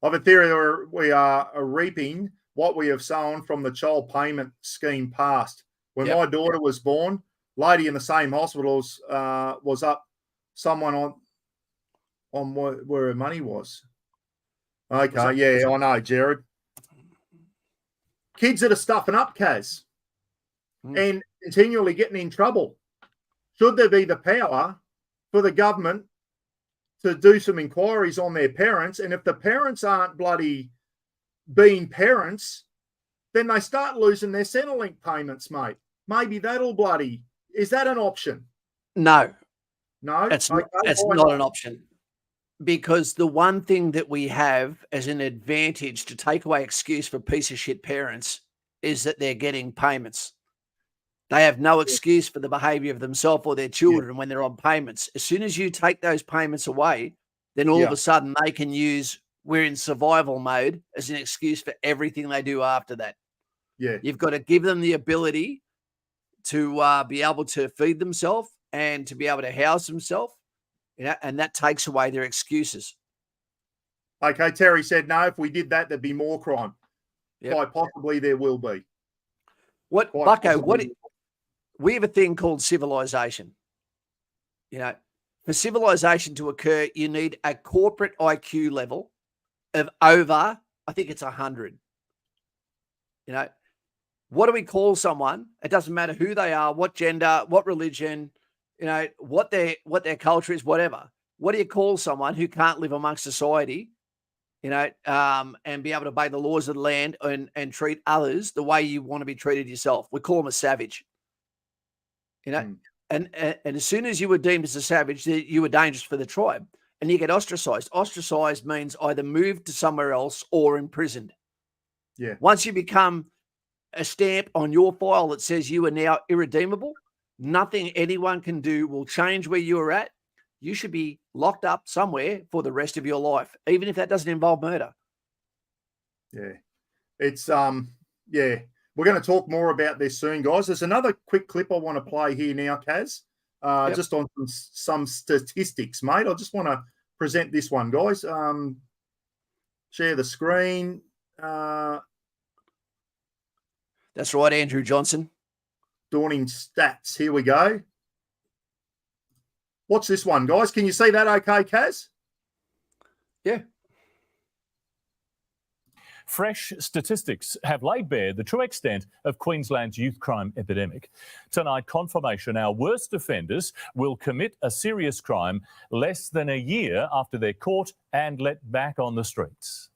I have a theory that we are reaping what we have sown from the child payment scheme past. When my daughter was born, lady in the same hospitals was up someone on where her money was. Okay, yeah, I know, Jared. Kids that are stuffing up, Kaz, and continually getting in trouble. Should there be the power for the government to do some inquiries on their parents? And if the parents aren't bloody being parents, then they start losing their Centrelink payments, mate. Maybe that'll bloody... Is that an option? No. No? It's not an option. Because the one thing that we have as an advantage to take away excuse for piece of shit parents is that they're getting payments. They have no excuse for the behavior of themselves or their children when they're on payments. As soon as you take those payments away, then all of a sudden they can use, we're in survival mode as an excuse for everything they do after that. Yeah. You've got to give them the ability to be able to feed themselves and to be able to house themselves, and that takes away their excuses. Okay, Terry said no. If we did that, there'd be more crime. Yep. Quite possibly there will be. What, Quite Bucko? possibly. We have a thing called civilization. For civilization to occur, you need a corporate IQ level of over, I think it's 100. What do we call someone? It doesn't matter who they are, what gender, what religion, what their culture is, whatever. What do you call someone who can't live amongst society, and be able to obey the laws of the land and treat others the way you want to be treated yourself? We call them a savage. And as soon as you were deemed as a savage, you were dangerous for the tribe, and you get ostracized. Ostracized means either moved to somewhere else or imprisoned. Yeah. Once you become a stamp on your file that says you are now irredeemable, nothing anyone can do will change where you are at. You should be locked up somewhere for the rest of your life, even if that doesn't involve murder. Yeah. It's, yeah. We're going to talk more about this soon, guys. There's another quick clip I want to play here now, Kaz, just on some statistics, mate. I just want to present this one, guys. Share the screen. That's right, Andrew Johnson. Dawning stats. Here we go. Watch this one, guys. Can you see that okay, Kaz? Yeah. Fresh statistics have laid bare the true extent of Queensland's youth crime epidemic. Tonight, confirmation our worst offenders will commit a serious crime less than a year after they're caught and let back on the streets.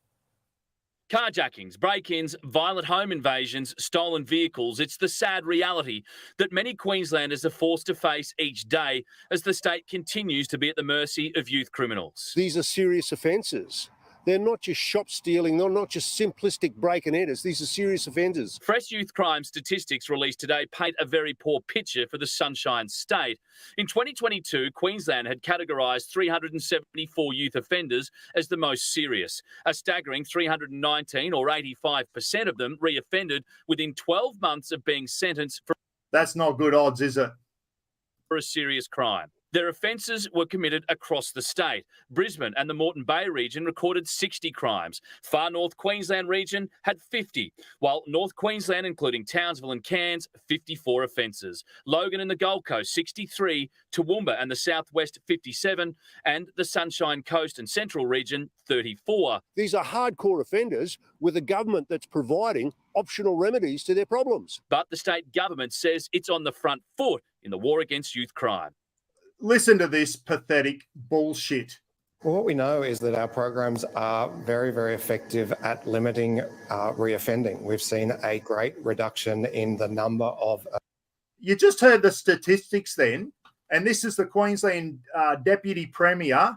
Carjackings, break-ins, violent home invasions, stolen vehicles. It's the sad reality that many Queenslanders are forced to face each day as the state continues to be at the mercy of youth criminals. These are serious offences. They're not just shop stealing. They're not just simplistic break and enters. These are serious offenders. Fresh youth crime statistics released today paint a very poor picture for the Sunshine State. In 2022, Queensland had categorised 374 youth offenders as the most serious. A staggering 319, or 85% of them, reoffended within 12 months of being sentenced for... That's not good odds, is it? ...for a serious crime. Their offences were committed across the state. Brisbane and the Moreton Bay region recorded 60 crimes. Far North Queensland region had 50, while North Queensland, including Townsville and Cairns, 54 offences. Logan and the Gold Coast, 63, Toowoomba and the Southwest, 57, and the Sunshine Coast and Central region, 34. These are hardcore offenders with a government that's providing optional remedies to their problems. But the state government says it's on the front foot in the war against youth crime. Listen to this pathetic bullshit. Well, what we know is that our programs are very, very effective at limiting reoffending. We've seen a great reduction in the number of... You just heard the statistics then, and this is the Queensland Deputy Premier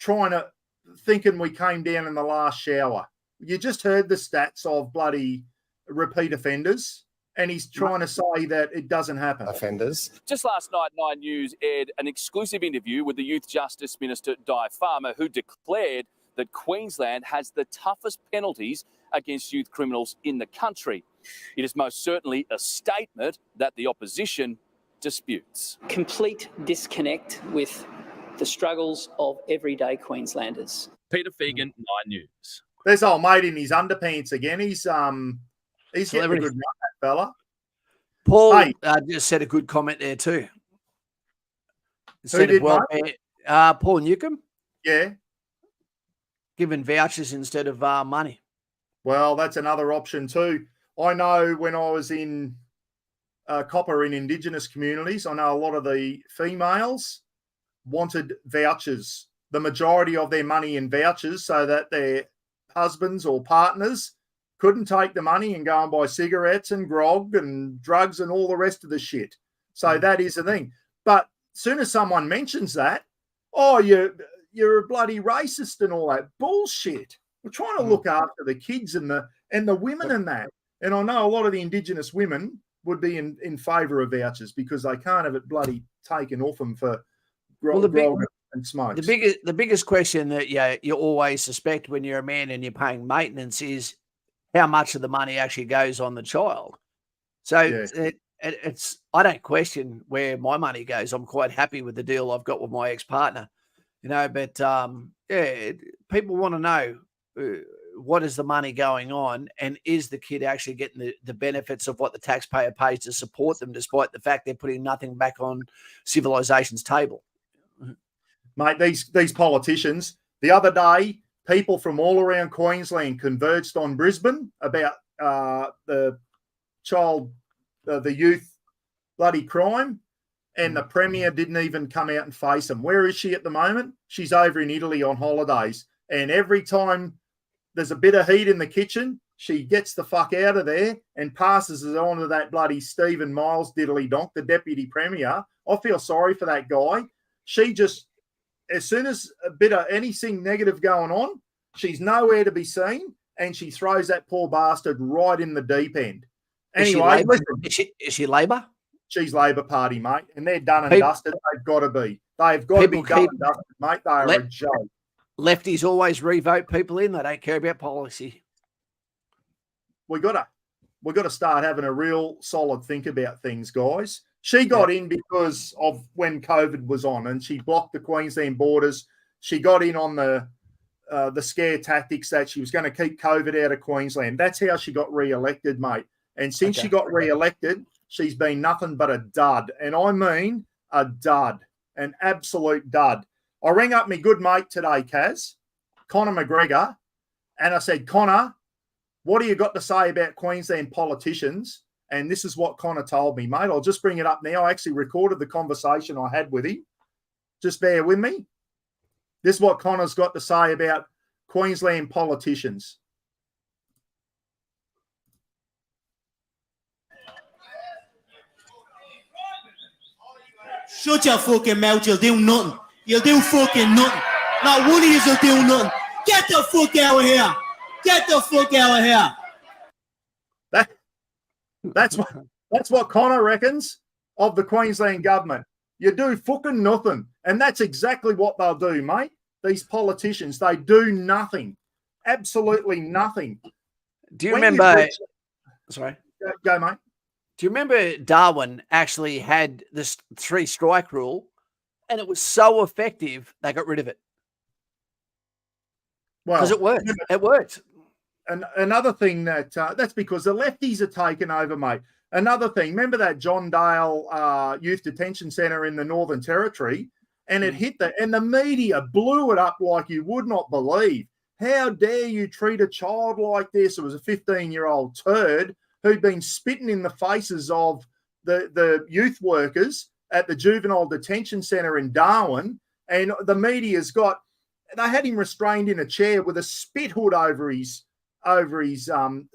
thinking we came down in the last shower. You just heard the stats of bloody repeat offenders. And he's trying to say that it doesn't happen. Offenders. Just last night, 9 News aired an exclusive interview with the Youth Justice Minister, Di Farmer, who declared that Queensland has the toughest penalties against youth criminals in the country. It is most certainly a statement that the opposition disputes. Complete disconnect with the struggles of everyday Queenslanders. Peter Fegan, 9 News. There's old mate in his underpants again. He's getting a good run, that fella. Paul just said a good comment there too. Who did, Paul Newcomb. Yeah. Giving vouchers instead of money. Well, that's another option too. I know when I was in copper in Indigenous communities, I know a lot of the females wanted vouchers, the majority of their money in vouchers, so that their husbands or partners couldn't take the money and go and buy cigarettes and grog and drugs and all the rest of the shit. So that is the thing. But as soon as someone mentions that, oh, you're a bloody racist and all that bullshit. We're trying to look after the kids and the women and that. And I know a lot of the Indigenous women would be in favour of vouchers because they can't have it bloody taken off them for grog and smokes. The biggest question that you always suspect when you're a man and you're paying maintenance is, how much of the money actually goes on the child. So it's I don't question where my money goes. I'm quite happy with the deal I've got with my ex-partner, but people want to know what is the money going on, and is the kid actually getting the benefits of what the taxpayer pays to support them, despite the fact they're putting nothing back on civilization's table. Mate, these politicians, the other day, people from all around Queensland converged on Brisbane about the youth bloody crime, and the Premier didn't even come out and face them. Where is she at the moment? She's over in Italy on holidays, and every time there's a bit of heat in the kitchen, she gets the fuck out of there and passes it on to that bloody Stephen Miles diddly donk, the Deputy Premier. I feel sorry for that guy. She just, as soon as a bit of anything negative going on, she's nowhere to be seen, and she throws that poor bastard right in the deep end. Anyway, is she Labor? She's Labor Party, mate, and they're done and dusted. They've got to be. They've got to be done and dusted, mate. They are a joke. Lefties always revote people in. They don't care about policy. We got to start having a real solid think about things, guys. She got in because of when COVID was on, and she blocked the Queensland borders. She got in on the scare tactics that she was going to keep COVID out of Queensland. That's how she got re-elected, mate. And since she got re-elected, she's been nothing but a dud. And I mean a dud, an absolute dud. I rang up my good mate today, Kaz, Conor McGregor, and I said, Conor, what do you got to say about Queensland politicians? And this is what Conor told me, mate. I'll just bring it up now. I actually recorded the conversation I had with him. Just bear with me. This is what Conor's got to say about Queensland politicians. Shut your fucking mouth, you'll do nothing. You'll do fucking nothing. Not one of you will do nothing. Get the fuck out of here. Get the fuck out of here. That's what Conor reckons of the Queensland government. You do fucking nothing. And that's exactly what they'll do, mate. These politicians, they do nothing. Absolutely nothing. Do you remember... Sorry. Go, mate. Do you remember Darwin actually had this 3-strike rule, and it was so effective they got rid of it? Well, because it worked. It worked. And another thing that's because the lefties are taken over, mate. Another thing, remember that John Dale Youth Detention Centre in the Northern Territory, and it hit and the media blew it up like you would not believe. How dare you treat a child like this? It was a 15-year-old turd who'd been spitting in the faces of the youth workers at the Juvenile Detention Centre in Darwin, and the media's they had him restrained in a chair with a spit hood over his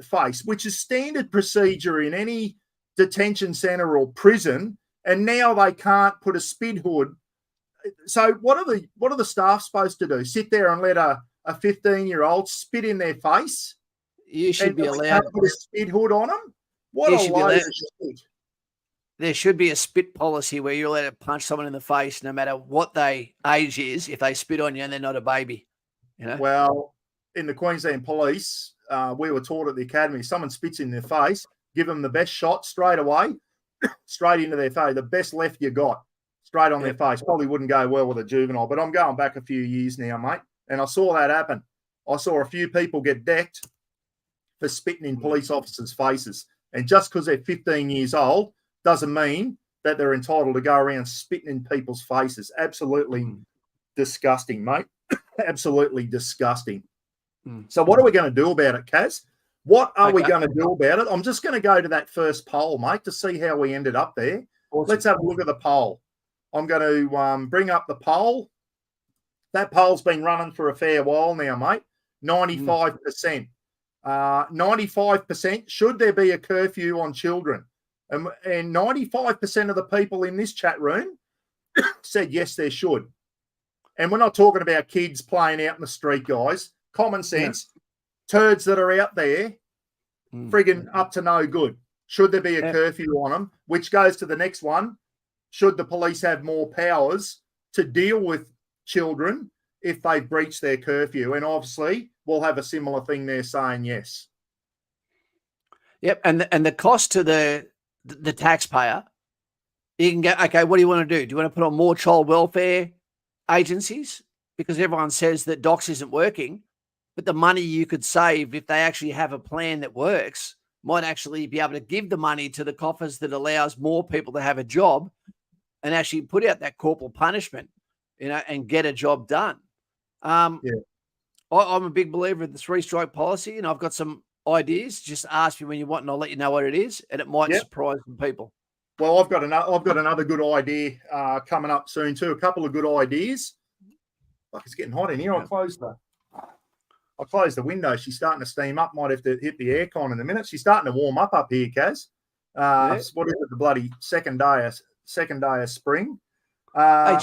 face, which is standard procedure in any detention centre or prison, and now they can't put a spit hood. So what are the staff supposed to do? Sit there and let a 15-year-old spit in their face? You should be allowed to put a spit hood on them. What a load of shit. There should be a spit policy where you're allowed to punch someone in the face no matter what their age is if they spit on you and they're not a baby. You know? Well, in the Queensland Police, we were taught at the academy, someone spits in their face, give them the best shot straight away, straight into their face, the best left you got, straight on their face. Probably wouldn't go well with a juvenile, but I'm going back a few years now, mate, and I saw that happen. I saw a few people get decked for spitting in police officers' faces. And just because they're 15 years old doesn't mean that they're entitled to go around spitting in people's faces. Absolutely disgusting, mate. Absolutely disgusting. So what are we going to do about it, Kaz? What are we going to do about it? I'm just going to go to that first poll, mate, to see how we ended up there. Awesome. Let's have a look at the poll. I'm going to bring up the poll. That poll's been running for a fair while now, mate. 95%. 95%. Should there be a curfew on children? And 95% of the people in this chat room said yes, there should. And we're not talking about kids playing out in the street, guys. Common sense. Yeah. Turds that are out there, friggin' up to no good. Should there be a curfew on them? Which goes to the next one. Should the police have more powers to deal with children if they breach their curfew? And obviously, we'll have a similar thing there saying yes. Yep, and the cost to the taxpayer, you can go, okay, what do you want to do? Do you want to put on more child welfare agencies? Because everyone says that Docs isn't working, but the money you could save if they actually have a plan that works might actually be able to give the money to the coffers that allows more people to have a job and actually put out that corporal punishment, and get a job done. I'm a big believer of the 3-strike policy, and I've got some ideas. Just ask me when you want, and I'll let you know what it is, and it might surprise some people. Well, I've got another good idea coming up soon too. A couple of good ideas. Fuck, it's getting hot in here. I closed the window. She's starting to steam up. Might have to hit the aircon in a minute. She's starting to warm up here, Kaz. What is it? The bloody second day of spring. Hey,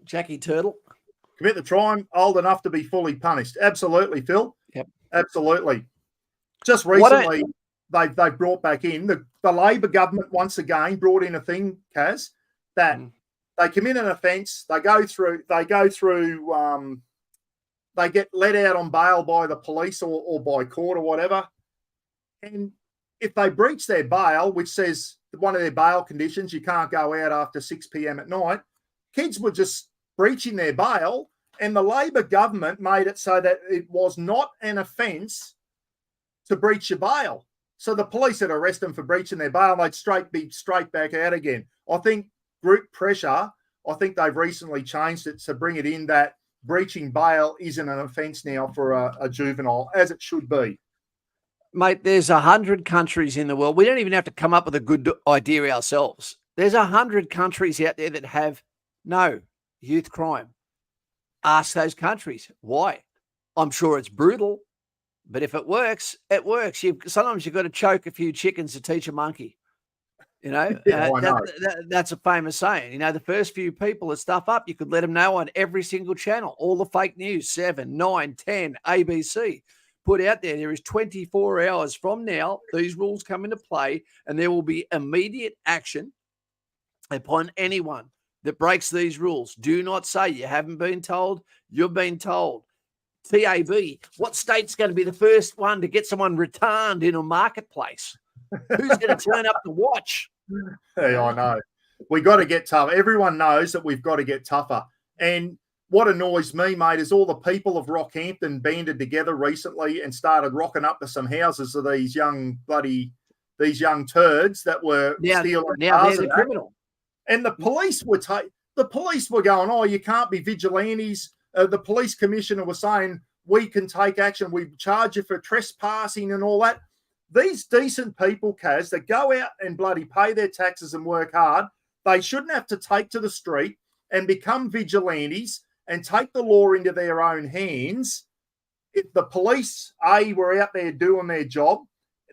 Jackie Turtle. Commit the crime, old enough to be fully punished. Absolutely, Phil. Yep. Absolutely. Just recently, they brought back in the Labor government once again brought in a thing, Kaz, that they commit an offence, they get let out on bail by the police or by court or whatever, and if they breach their bail, which says one of their bail conditions, you can't go out after 6 p.m. at night, kids were just breaching their bail, and the Labor government made it so that it was not an offence to breach your bail. So the police would arrest them for breaching their bail, and they'd be straight back out again. I think group pressure, I think they've recently changed it to bring it in that breaching bail isn't an offence now for a juvenile, as it should be. Mate, there's 100 countries in the world. We don't even have to come up with a good idea ourselves. There's 100 countries out there that have no youth crime. Ask those countries why. I'm sure it's brutal, but if it works, it works. Sometimes you've got to choke a few chickens to teach a monkey. That's a famous saying. The first few people that stuff up, you could let them know on every single channel, all the fake news, 7, 9, 10, ABC. Put out there is 24 hours from now, these rules come into play, and there will be immediate action upon anyone that breaks these rules. Do not say you haven't been told. You've been told. TAB, what state's going to be the first one to get someone returned in a marketplace? Who's going to turn up to watch? Hey, I know. We got to get tough. Everyone knows that we've got to get tougher. And what annoys me, mate, is all the people of Rockhampton banded together recently and started rocking up to some houses of these young turds that were stealing cars. They're the criminal. And the police were going, oh, you can't be vigilantes. The police commissioner was saying, we can take action. We charge you for trespassing and all that. These decent people, Kaz, that go out and bloody pay their taxes and work hard, they shouldn't have to take to the street and become vigilantes and take the law into their own hands. If the police, were out there doing their job,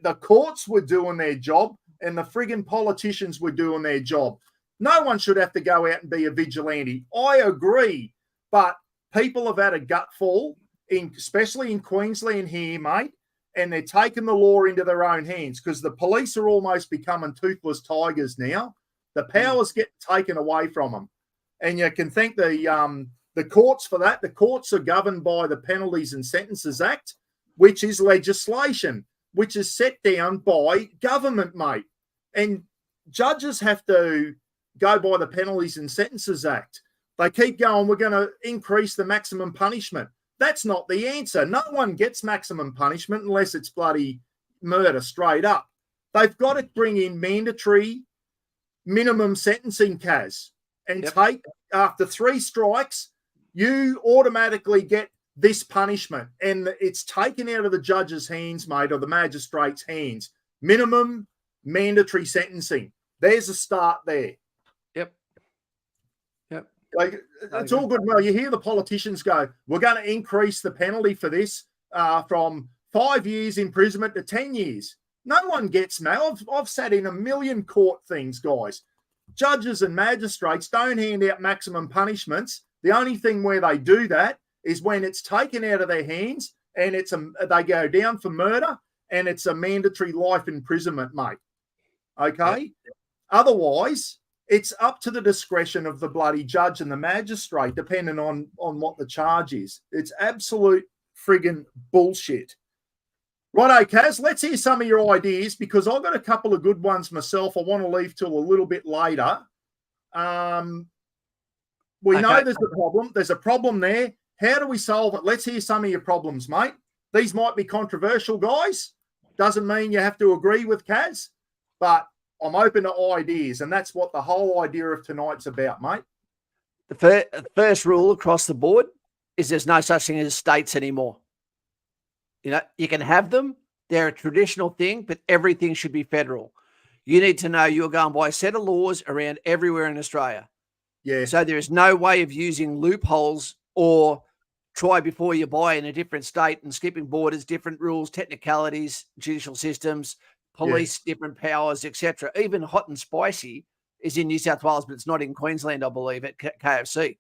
the courts were doing their job, and the friggin' politicians were doing their job. No one should have to go out and be a vigilante. I agree, but people have had a gutful, especially in Queensland here, mate, and they're taking the law into their own hands because the police are almost becoming toothless tigers now. The power's getting taken away from them. And you can thank the courts for that. The courts are governed by the Penalties and Sentences Act, which is legislation, which is set down by government, mate. And judges have to go by the Penalties and Sentences Act. They keep going, we're going to increase the maximum punishment. That's not the answer. No one gets maximum punishment unless it's bloody murder straight up. They've got to bring in mandatory minimum sentencing, Kaz, and take, after 3 strikes, you automatically get this punishment. And it's taken out of the judge's hands, mate, or the magistrate's hands. Minimum mandatory sentencing. There's a start there. Like, it's all good. Well, you hear the politicians go, we're going to increase the penalty for this from 5 years imprisonment to 10 years. No one gets now. I've sat in a million court things, guys. Judges and magistrates don't hand out maximum punishments. The only thing where they do that is when it's taken out of their hands and they go down for murder and it's a mandatory life imprisonment, mate. Okay? Otherwise, it's up to the discretion of the bloody judge and the magistrate, depending on what the charge is. It's absolute friggin' bullshit. Righto, Kaz, let's hear some of your ideas because I've got a couple of good ones myself. I want to leave till a little bit later. We know there's a problem. There's a problem there. How do we solve it? Let's hear some of your problems, mate. These might be controversial, guys. Doesn't mean you have to agree with Kaz, but I'm open to ideas, and that's what the whole idea of tonight's about, mate. The first rule across the board is there's no such thing as states anymore. You know, you can have them. They're a traditional thing, but everything should be federal. You need to know you're going by a set of laws around everywhere in Australia. Yeah. So there is no way of using loopholes or try before you buy in a different state and skipping borders, different rules, technicalities, judicial systems, police, different powers, etc. Even hot and spicy is in New South Wales, but it's not in Queensland, I believe, at KFC.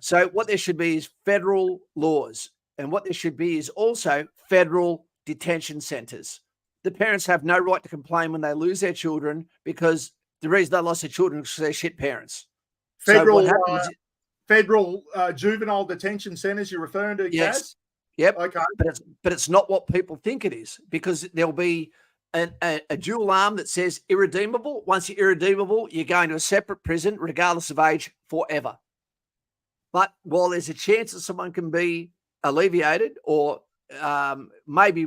So what there should be is federal laws. And what there should be is also federal detention centres. The parents have no right to complain when they lose their children because the reason they lost their children is because they're shit parents. Federal, so what happens, federal juvenile detention centres you're referring to, yes. Kaz? Yep. Okay. But it's not what people think it is because there'll be a dual arm that says irredeemable. Once you're irredeemable, you're going to a separate prison, regardless of age, forever. But while there's a chance that someone can be alleviated or maybe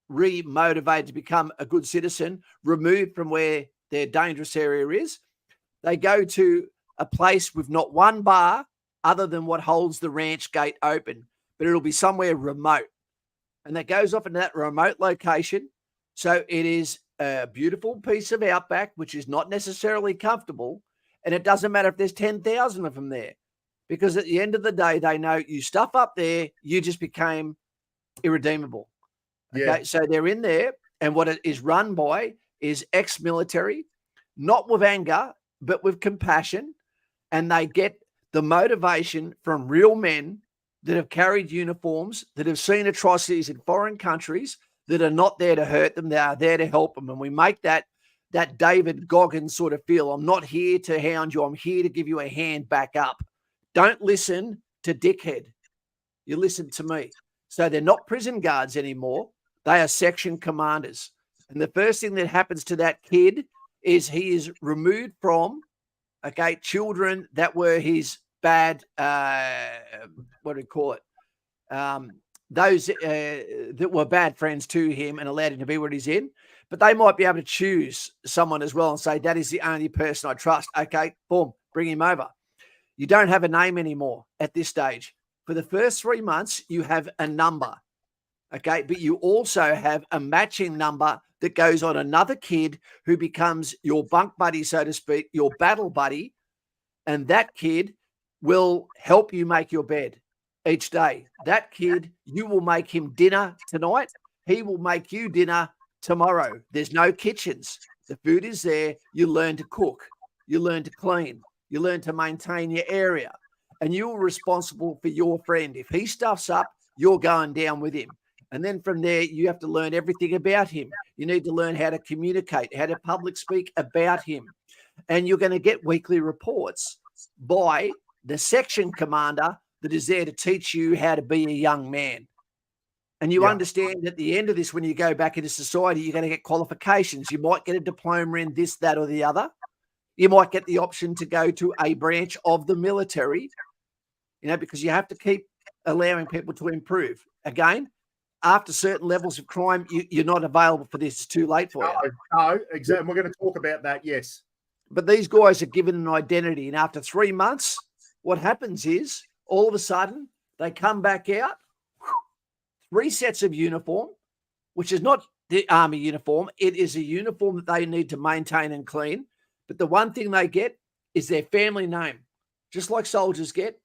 re-motivated to become a good citizen, removed from where their dangerous area is, they go to a place with not one bar other than what holds the ranch gate open, but it'll be somewhere remote. And that goes off into that remote location. So it is a beautiful piece of outback, which is not necessarily comfortable. And it doesn't matter if there's 10,000 of them there. Because at the end of the day, they know you stuff up there, you just became irredeemable. Okay, Yeah. so they're in there, and what it is run by is ex-military, not with anger, but with compassion, and they get the motivation from real men that have carried uniforms, that have seen atrocities in foreign countries, that are not there to hurt them, they are there to help them. And we make that David Goggins sort of feel, I'm not here to hound you, I'm here to give you a hand back up. Don't listen to dickhead. You listen to me. So they're not prison guards anymore. They are section commanders. And the first thing that happens to that kid is he is removed from, children that were his bad, what do we call it? Those that were bad friends to him and allowed him to be what he's in. But they might be able to choose someone as well and say, that is the only person I trust. Okay, boom, bring him over. You don't have a name anymore at this stage. For the first 3 months, you have a number, okay? But you also have a matching number that goes on another kid who becomes your bunk buddy, so to speak, your battle buddy, and that kid will help you make your bed each day. That kid, you will make him dinner tonight. He will make you dinner tomorrow. There's no kitchens. The food is there. You learn to cook. You learn to clean. You learn to maintain your area, and you're responsible for your friend. If he stuffs up, you're going down with him. And then from there, you have to learn everything about him. You need to learn how to communicate, how to public speak about him. And you're going to get weekly reports by the section commander that is there to teach you how to be a young man. And you understand at the end of this, when you go back into society, you're going to get qualifications. You might get a diploma in this, that, or the other. You might get the option to go to a branch of the military, because you have to keep allowing people to improve. Again, after certain levels of crime, you're not available for this. It's too late for you. No, exactly. We're going to talk about that, yes. But these guys are given an identity, and after 3 months, what happens is all of a sudden they come back out, 3 sets of uniform, which is not the army uniform. It is a uniform that they need to maintain and clean. But the one thing they get is their family name, just like soldiers get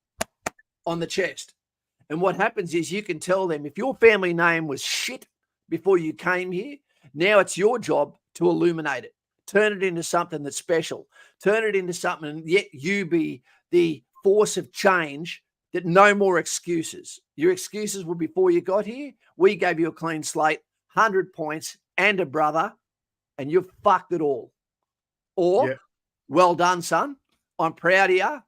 on the chest. And what happens is you can tell them if your family name was shit before you came here, now it's your job to illuminate it, turn it into something that's special, turn it into something, and yet you be the force of change. That no more excuses. Your excuses were before you got here. We gave you a clean slate, 100 points and a brother, and you've fucked it all. Or, well done, son. I'm proud of you.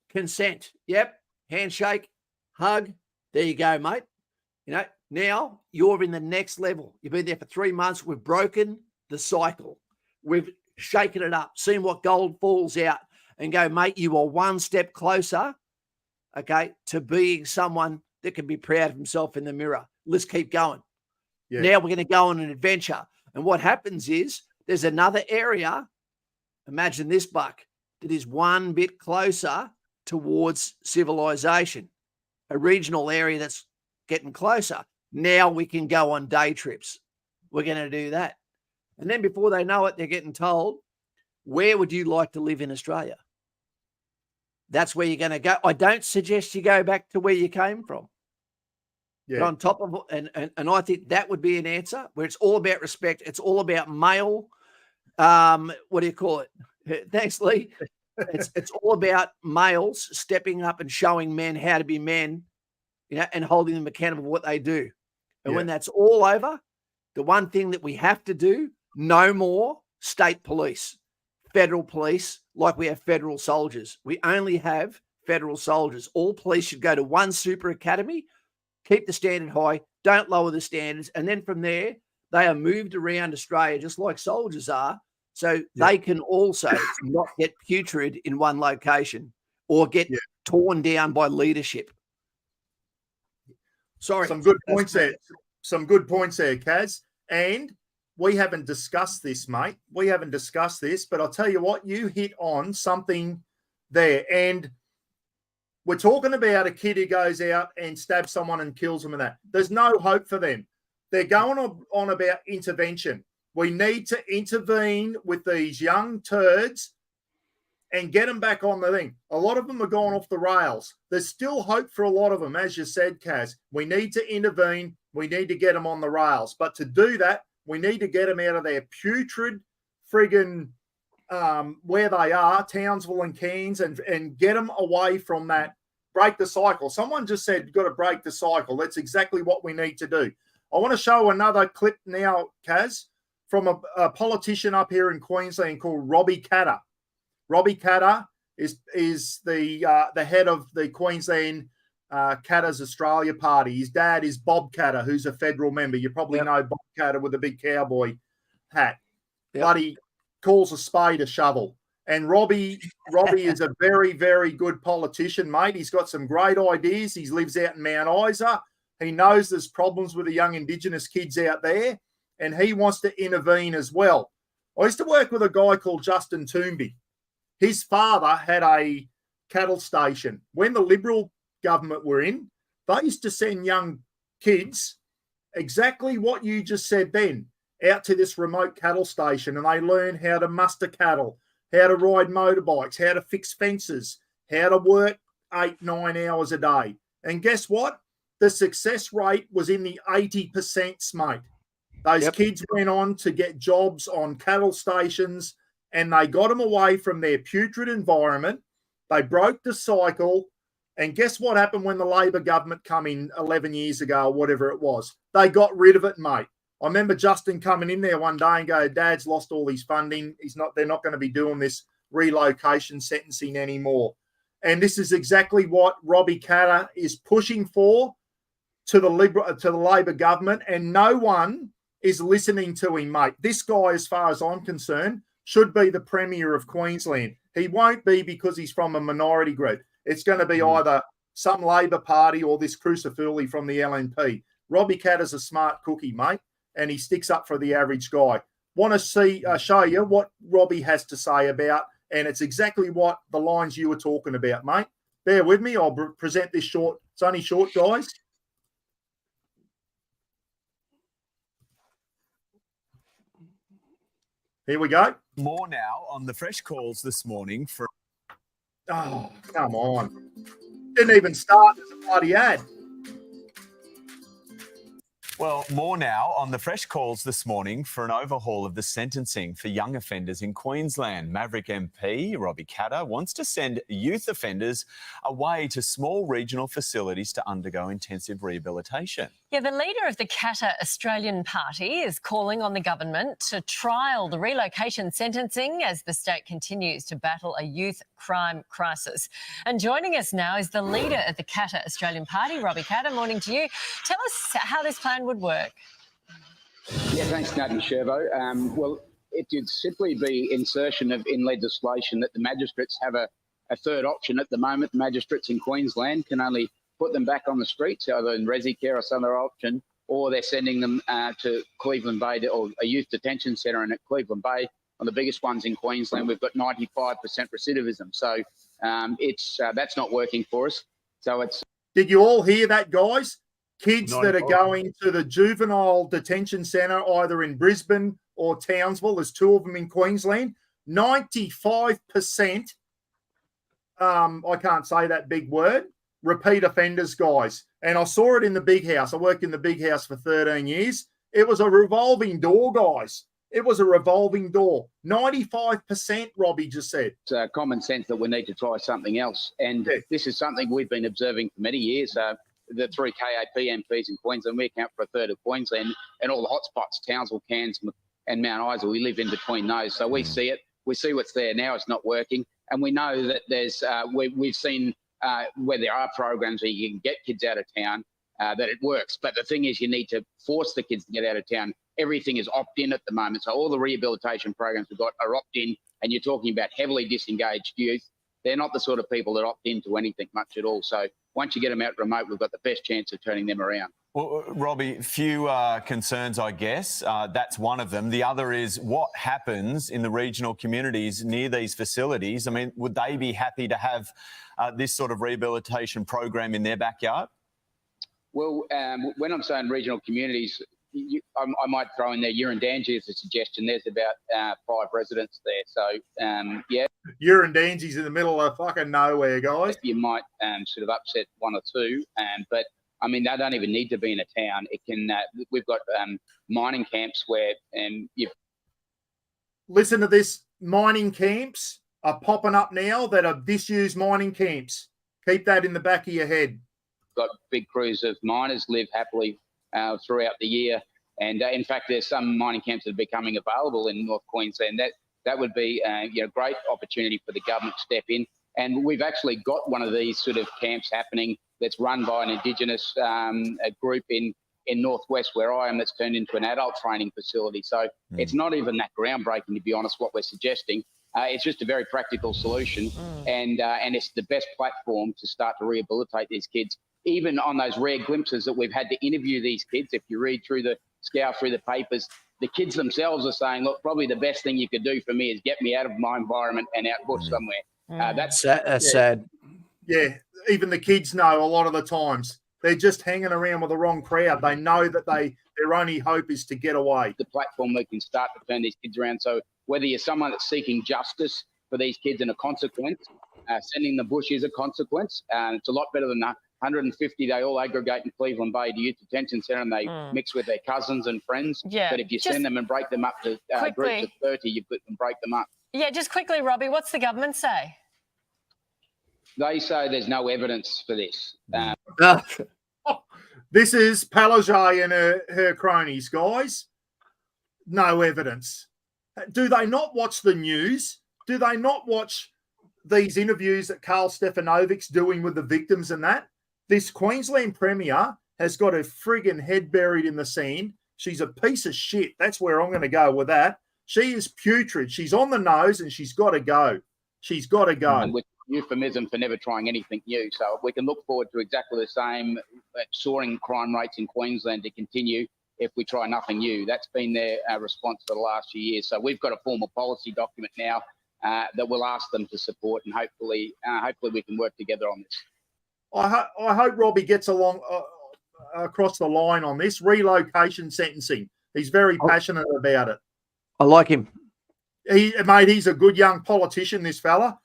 Consent. Yep. Handshake, hug. There you go, mate. Now you're in the next level. You've been there for 3 months. We've broken the cycle. We've shaken it up, seen what gold falls out and go, mate, you are one step closer, okay, to being someone that can be proud of himself in the mirror. Let's keep going. Yeah. Now we're going to go on an adventure. And what happens is there's another area, imagine this, Buck, that is one bit closer towards civilization, a regional area that's getting closer. Now we can go on day trips. We're going to do that. And then before they know it, they're getting told, where would you like to live in Australia? That's where you're going to go. I don't suggest you go back to where you came from. Yeah. But on top of and I think that would be an answer where it's all about respect. It's all about male. What do you call it? Thanks, Lee. It's all about males stepping up and showing men how to be men, you know, and holding them accountable for what they do. And when that's all over, the one thing that we have to do, no more state police, federal police, like we have federal soldiers. We only have federal soldiers. All police should go to one super academy, keep the standard high, don't lower the standards. And then from there, they are moved around Australia just like soldiers are. So they can also not get putrid in one location or get torn down by leadership. Sorry. Some good points there. Some good points there, Kaz. And we haven't discussed this, mate. We haven't discussed this, but I'll tell you what, you hit on something there. And we're talking about a kid who goes out and stabs someone and kills them and that. There's no hope for them. They're going on about intervention. We need to intervene with these young turds and get them back on the thing. A lot of them are going off the rails. There's still hope for a lot of them, as you said, Kaz. We need to intervene. We need to get them on the rails. But to do that, we need to get them out of their putrid friggin' where they are, Townsville and Cairns, and get them away from that. Break the cycle. Someone just said, you've got to break the cycle. That's exactly what we need to do. I want to show another clip now, Kaz, from a politician up here in Queensland called Robbie Katter. Robbie Katter is the head of the Queensland Katter's Australia Party. His dad is Bob Katter, who's a federal member. You probably know Bob Katter with a big cowboy hat. But he calls a spade a shovel. And Robbie is a very, very good politician, mate. He's got some great ideas. He lives out in Mount Isa. He knows there's problems with the young Indigenous kids out there, and he wants to intervene as well. I used to work with a guy called Justin Toomby. His father had a cattle station. When the Liberal government were in, they used to send young kids, exactly what you just said then, out to this remote cattle station, and they learn how to muster cattle, how to ride motorbikes, how to fix fences, how to work 8-9 hours a day. And guess what? The success rate was in the 80%, mate. Those kids went on to get jobs on cattle stations, and they got them away from their putrid environment. They broke the cycle. And guess what happened when the Labor government come in 11 years ago, or whatever it was? They got rid of it, mate. I remember Justin coming in there one day and go, Dad's lost all his funding. They're not going to be doing this relocation sentencing anymore. And this is exactly what Robbie Katter is pushing for to the Labor government, and no one is listening to him, mate. This guy, as far as I'm concerned, should be the Premier of Queensland. He won't be because he's from a minority group. It's going to be either some Labor Party or this crucifuli from the LNP. Robbie Katter's a smart cookie, mate, and he sticks up for the average guy. Want to show you what Robbie has to say about, and it's exactly what the lines you were talking about, mate. Bear with me. I'll present this short. It's only short, guys. Here we go. More now on the fresh calls this morning from... Oh, come on. Didn't even start as a bloody ad. Well, more now on the fresh calls this morning for an overhaul of the sentencing for young offenders in Queensland. Maverick MP Robbie Katter wants to send youth offenders away to small regional facilities to undergo intensive rehabilitation. Yeah, the leader of the Katter Australian Party is calling on the government to trial the relocation sentencing as the state continues to battle a youth crime crisis. And joining us now is the leader of the Katter Australian Party, Robbie Katter. Morning to you. Tell us how this plan would work. Yeah, thanks, Nat and Shervo. Well, it would simply be insertion in legislation that the magistrates have a third option at the moment. Magistrates in Queensland can only put them back on the streets, either in resi care or some other option, or they're sending them to Cleveland Bay or a youth detention centre. And at Cleveland Bay, one of the biggest ones in Queensland, we've got 95% recidivism. So that's not working for us. So it's. Did you all hear that, guys? Kids that are 95. going to the juvenile detention centre, either in Brisbane or Townsville, there's two of them in Queensland, 95%, I can't say that big word, repeat offenders, guys. And I saw it in the big house. I worked in the big house for 13 years. It was a revolving door, guys. It was a revolving door. 95%, Robbie just said. It's common sense that we need to try something else. And this is something we've been observing for many years. The three KAP MPs in Queensland, we account for a third of Queensland, and all the hotspots, Townsville, Cairns and Mount Isa, we live in between those. So we see it. We see what's there now. It's not working. And we know that there's, we've seen where there are programs where you can get kids out of town, that it works. But the thing is, you need to force the kids to get out of town. Everything is opt-in at the moment. So all the rehabilitation programs we've got are opt-in, and you're talking about heavily disengaged youth. They're not the sort of people that opt into anything much at all. So once you get them out remote, we've got the best chance of turning them around. Well, Robbie, few concerns, I guess. That's one of them. The other is what happens in the regional communities near these facilities. I mean, would they be happy to have this sort of rehabilitation program in their backyard? Well, when I'm saying regional communities, I might throw in there Urandangi as a suggestion. There's about 5 residents there. So, yeah. Urandangi's in the middle of fucking nowhere, guys. You might sort of upset one or two, but I mean, they don't even need to be in a town. It can. We've got mining camps where you've. Listen to this. Mining camps are popping up now that are disused mining camps. Keep that in the back of your head. Got big crews of miners live happily throughout the year. And in fact, there's some mining camps that are becoming available in North Queensland. That would be a great opportunity for the government to step in. And we've actually got one of these sort of camps happening that's run by an Indigenous group in Northwest where I am, that's turned into an adult training facility. So it's not even that groundbreaking, to be honest, what we're suggesting. It's just a very practical solution. And it's the best platform to start to rehabilitate these kids. Even on those rare glimpses that we've had to interview these kids, if you scour through the papers, the kids themselves are saying, look, probably the best thing you could do for me is get me out of my environment and out bush somewhere. That's sad. Yeah, even the kids know a lot of the times. They're just hanging around with the wrong crowd. They know that their only hope is to get away. The platform we can start to turn these kids around. So whether you're someone that's seeking justice for these kids and a consequence, sending the bush is a consequence. It's a lot better than 150 they all aggregate in Cleveland Bay to youth detention centre and they mix with their cousins and friends. Yeah. But if you send them and break them up to groups of 30, you put them break them up. Yeah, just quickly, Robbie, what's the government say? They say there's no evidence for this. This is Palaszczuk and her cronies, guys. No evidence. Do they not watch the news? Do they not watch these interviews that Carl Stefanovic's doing with the victims and that? This Queensland Premier has got her friggin' head buried in the sand. She's a piece of shit. That's where I'm going to go with that. She is putrid. She's on the nose and she's got to go. She's got to go. With euphemism for never trying anything new. So we can look forward to exactly the same soaring crime rates in Queensland to continue if we try nothing new. That's been their response for the last few years. So we've got a formal policy document now that we'll ask them to support, and hopefully we can work together on this. I hope Robbie gets along across the line on this relocation sentencing. He's very passionate about it. I like him. He's a good young politician, this fella.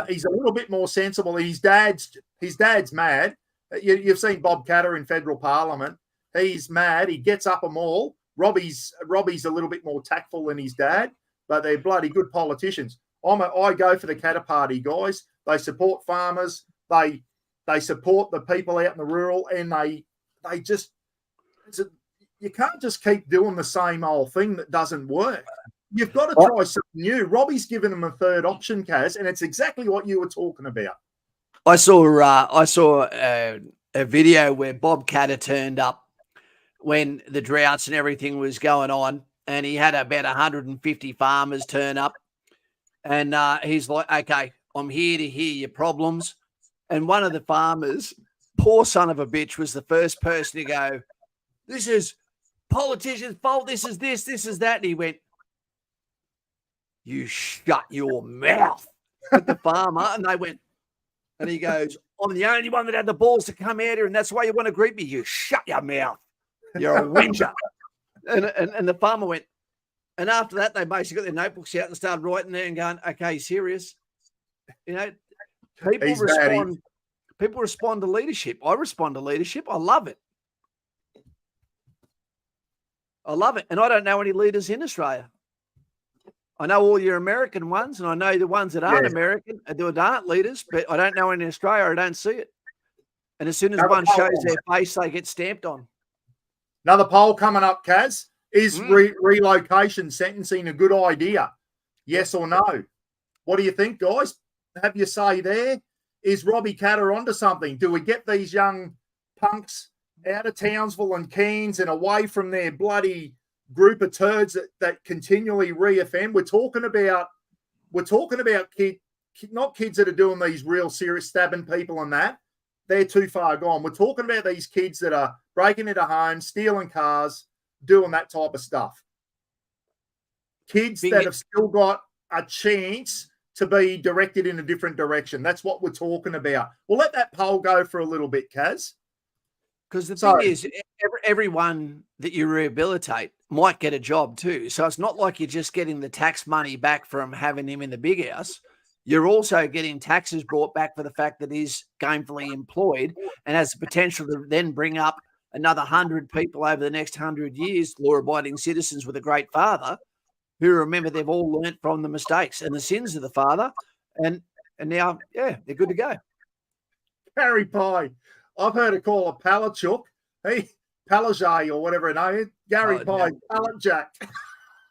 He's a little bit more sensible. His dad's mad. You've seen Bob Katter in federal parliament. He's mad. He gets up them all. Robbie's a little bit more tactful than his dad, but they're bloody good politicians. I go for the Katter Party, guys. They support farmers. They support the people out in the rural, and they just you can't just keep doing the same old thing that doesn't work. You've got to try something new. Robbie's given him a third option, Kaz, and it's exactly what you were talking about. I saw a video where Bob Katter turned up when the droughts and everything was going on, and he had about 150 farmers turn up, and he's like, "Okay, I'm here to hear your problems." And one of the farmers, poor son of a bitch, was the first person to go, "This is politicians' fault. This is this is that." And he went, "You shut your mouth," at the farmer, and they went, and he goes, "I'm the only one that had the balls to come out here, and that's why you want to greet me. You shut your mouth. You're a whinger." and the farmer went, and after that, they basically got their notebooks out and started writing there and going, "Okay, serious." You know, people respond to leadership. I respond to leadership. I love it. I love it. And I don't know any leaders in Australia. I know all your American ones, and I know the ones that aren't American and that aren't leaders, but I don't know any in Australia. I don't see it. And as soon as one shows their face, they get stamped on. Another poll coming up, Kaz. Is relocation sentencing a good idea? Yes or no? What do you think, guys? Have your say there. Is Robbie Katter onto something? Do we get these young punks out of Townsville and Cairns and away from their bloody group of turds that continually reoffend? We're talking about not kids that are doing these real serious stabbing people and that. They're too far gone. We're talking about these kids that are breaking into homes, stealing cars, doing that type of stuff. Kids that have still got a chance to be directed in a different direction. That's what we're talking about. We'll let that poll go for a little bit, Kaz. Because the thing is, everyone that you rehabilitate might get a job too. So it's not like you're just getting the tax money back from having him in the big house. You're also getting taxes brought back for the fact that he's gainfully employed and has the potential to then bring up another 100 people over the next 100 years, law-abiding citizens with a great father, who remember they've all learnt from the mistakes and the sins of the father, and now, they're good to go. Gary Pye. I've heard it called a Palachuk. Hey, Palajay or whatever it is. Gary Pye, Pallet Jack.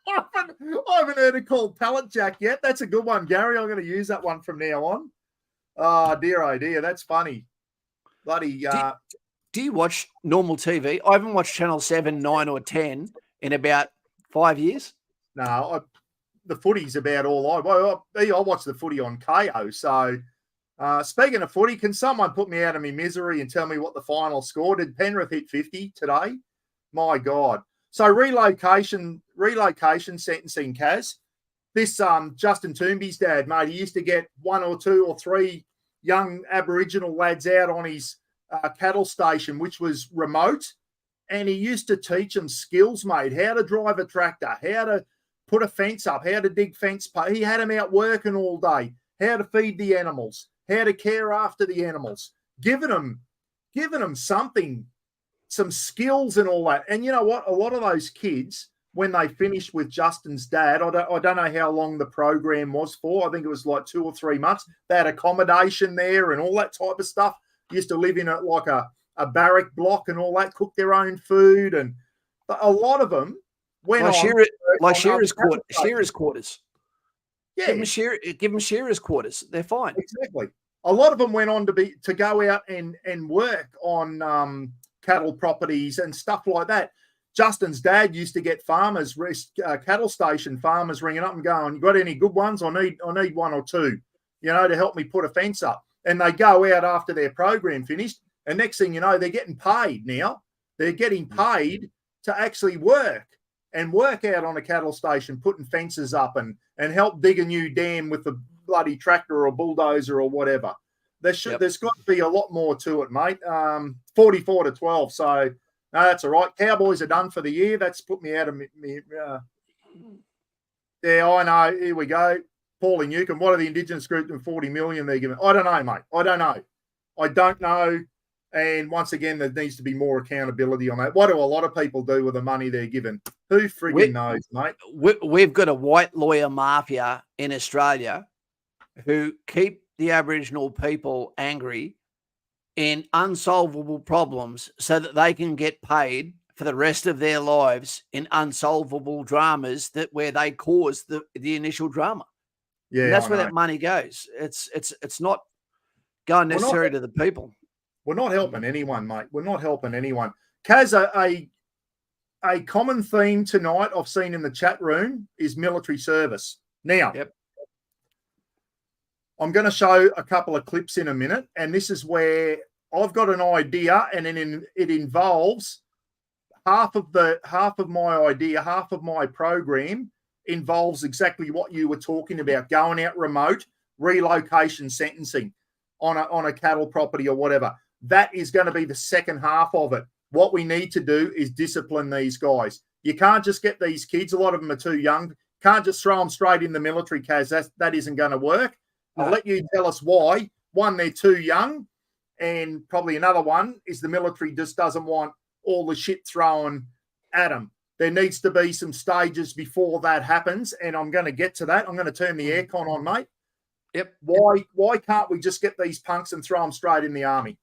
I haven't heard it called Pallet Jack yet. That's a good one, Gary. I'm going to use that one from now on. Oh, dear. That's funny. Bloody. Do you watch normal TV? I haven't watched Channel 7, 9 or 10 in about 5 years. No, the footy's about all I watch the footy on KO. So, speaking of footy, can someone put me out of my misery and tell me what the final score? Did Penrith hit 50 today? My God. So relocation sentencing, Kaz. This Justin Toomby's dad, mate, he used to get 1 or 2 or 3 young Aboriginal lads out on his cattle station, which was remote, and he used to teach them skills, mate, how to drive a tractor, how to put a fence up, how to dig fence. He had them out working all day, how to feed the animals, how to care after the animals, giving them something, some skills and all that. And you know what? A lot of those kids, when they finished with Justin's dad, I don't know how long the program was for. I think it was like 2 or 3 months. They had accommodation there and all that type of stuff. Used to live in a barrack block and all that, cook their own food. And a lot of them went Shearer's quarters. Yeah. Give them Shearer's quarters. They're fine. Exactly. A lot of them went on to go out and work on cattle properties and stuff like that. Justin's dad used to get farmers, cattle station farmers ringing up and going, "You got any good ones? I need 1 or 2, to help me put a fence up." And they go out after their program finished, and next thing you know, they're getting paid now. They're getting paid to actually work out on a cattle station, putting fences up and help dig a new dam with a bloody tractor or bulldozer or whatever. There's got to be a lot more to it, mate. 44-12. So, no, that's all right. Cowboys are done for the year. That's put me out of me. Yeah, I know. Here we go. Paulie Newcomb. What are the Indigenous groups and 40 million they're giving? I don't know, mate. I don't know. And once again, there needs to be more accountability on that. What do a lot of people do with the money they're given? Who friggin' knows, mate? We've got a white lawyer mafia in Australia who keep the Aboriginal people angry in unsolvable problems so that they can get paid for the rest of their lives in unsolvable dramas where they cause the initial drama. Yeah, and that's I where know. that money goes. It's not going necessarily to the people. We're not helping anyone, mate. We're not helping anyone. Kaz, a common theme tonight I've seen in the chat room is military service. Now, I'm going to show a couple of clips in a minute, and this is where I've got an idea, and it involves half of my idea, half of my program involves exactly what you were talking about, going out remote, relocation sentencing on a cattle property or whatever. That is going to be the second half of it. What we need to do is discipline these guys. You can't just get these kids. A lot of them are too young. Can't just throw them straight in the military, Kaz. That isn't going to work. I'll let you tell us why. One, they're too young. And probably another one is the military just doesn't want all the shit thrown at them. There needs to be some stages before that happens. And I'm going to get to that. I'm going to turn the aircon on, mate. Yep. Why can't we just get these punks and throw them straight in the army?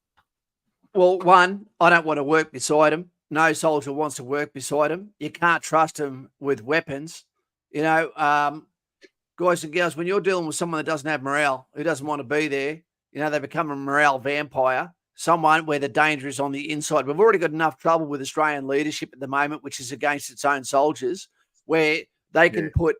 Well, one, I don't want to work beside him. No soldier wants to work beside him. You can't trust him with weapons. You know, guys and girls, when you're dealing with someone that doesn't have morale, who doesn't want to be there, you know, they become a morale vampire, someone where the danger is on the inside. We've already got enough trouble with Australian leadership at the moment, which is against its own soldiers, where they can put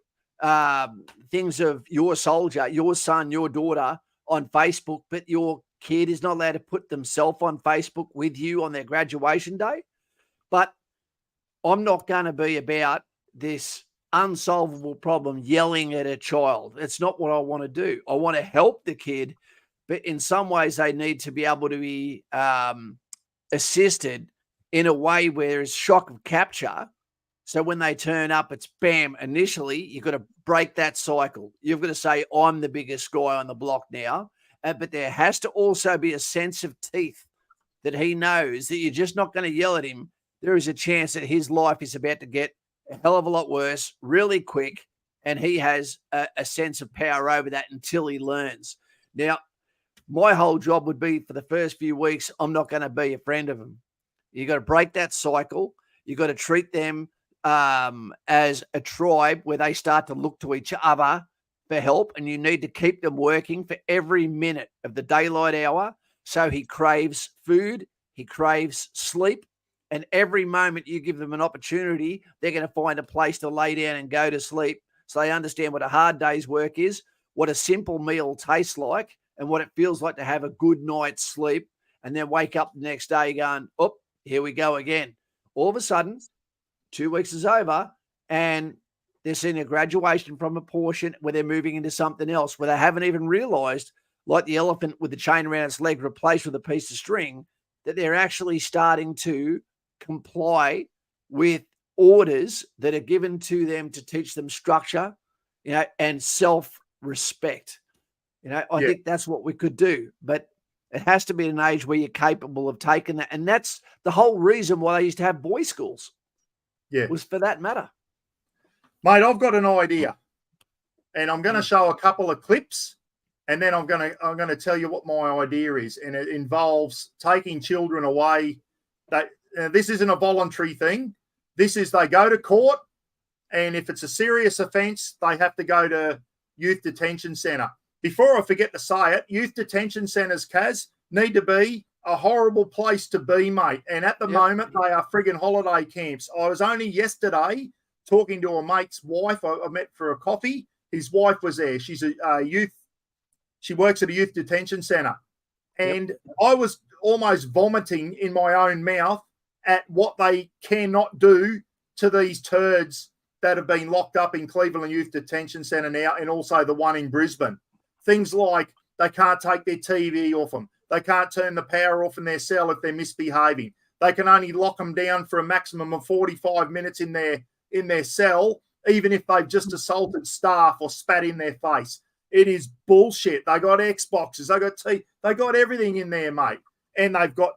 things of your soldier, your son, your daughter on Facebook, but your kid is not allowed to put themselves on Facebook with you on their graduation day. But I'm not going to be about this unsolvable problem yelling at a child. It's not what I want to do. I want to help the kid, but in some ways they need to be able to be assisted in a way where there's shock of capture. So when they turn up, it's bam. Initially, you've got to break that cycle. You've got to say, I'm the biggest guy on the block now. But there has to also be a sense of teeth that he knows that you're just not going to yell at him. There is a chance that his life is about to get a hell of a lot worse really quick, and he has a sense of power over that until he learns. Now, my whole job would be for the first few weeks, I'm not going to be a friend of him. You got to break that cycle. You got to treat them as a tribe where they start to look to each other for help, and you need to keep them working for every minute of the daylight hour. So he craves food, he craves sleep, and every moment you give them an opportunity, they're going to find a place to lay down and go to sleep. So they understand what a hard day's work is, what a simple meal tastes like, and what it feels like to have a good night's sleep, and then wake up the next day going, oh, here we go again. All of a sudden, 2 weeks is over, and they're seeing a graduation from a portion where they're moving into something else, where they haven't even realized, like the elephant with the chain around its leg replaced with a piece of string, that they're actually starting to comply with orders that are given to them to teach them structure, you know, and self-respect. You know, I think that's what we could do, but it has to be an age where you're capable of taking that. And that's the whole reason why they used to have boys' schools. Yeah. Was for that matter. Mate, I've got an idea, and I'm going to show a couple of clips, and then I'm going to tell you what my idea is, and it involves taking children away. This isn't a voluntary thing. This is they go to court, and if it's a serious offence, they have to go to youth detention centre. Before I forget to say it, youth detention centres, Kaz, need to be a horrible place to be, mate. And at the moment, they are friggin' holiday camps. I was only yesterday talking to a mate's wife. I met for a coffee. His wife was there. She's a youth. She works at a youth detention centre. And I was almost vomiting in my own mouth at what they cannot do to these turds that have been locked up in Cleveland Youth Detention Centre now, and also the one in Brisbane. Things like they can't take their TV off them. They can't turn the power off in their cell if they're misbehaving. They can only lock them down for a maximum of 45 minutes in their cell, even if they've just assaulted staff or spat in their face. It is bullshit. They got Xboxes. They got everything in there, mate. And they've got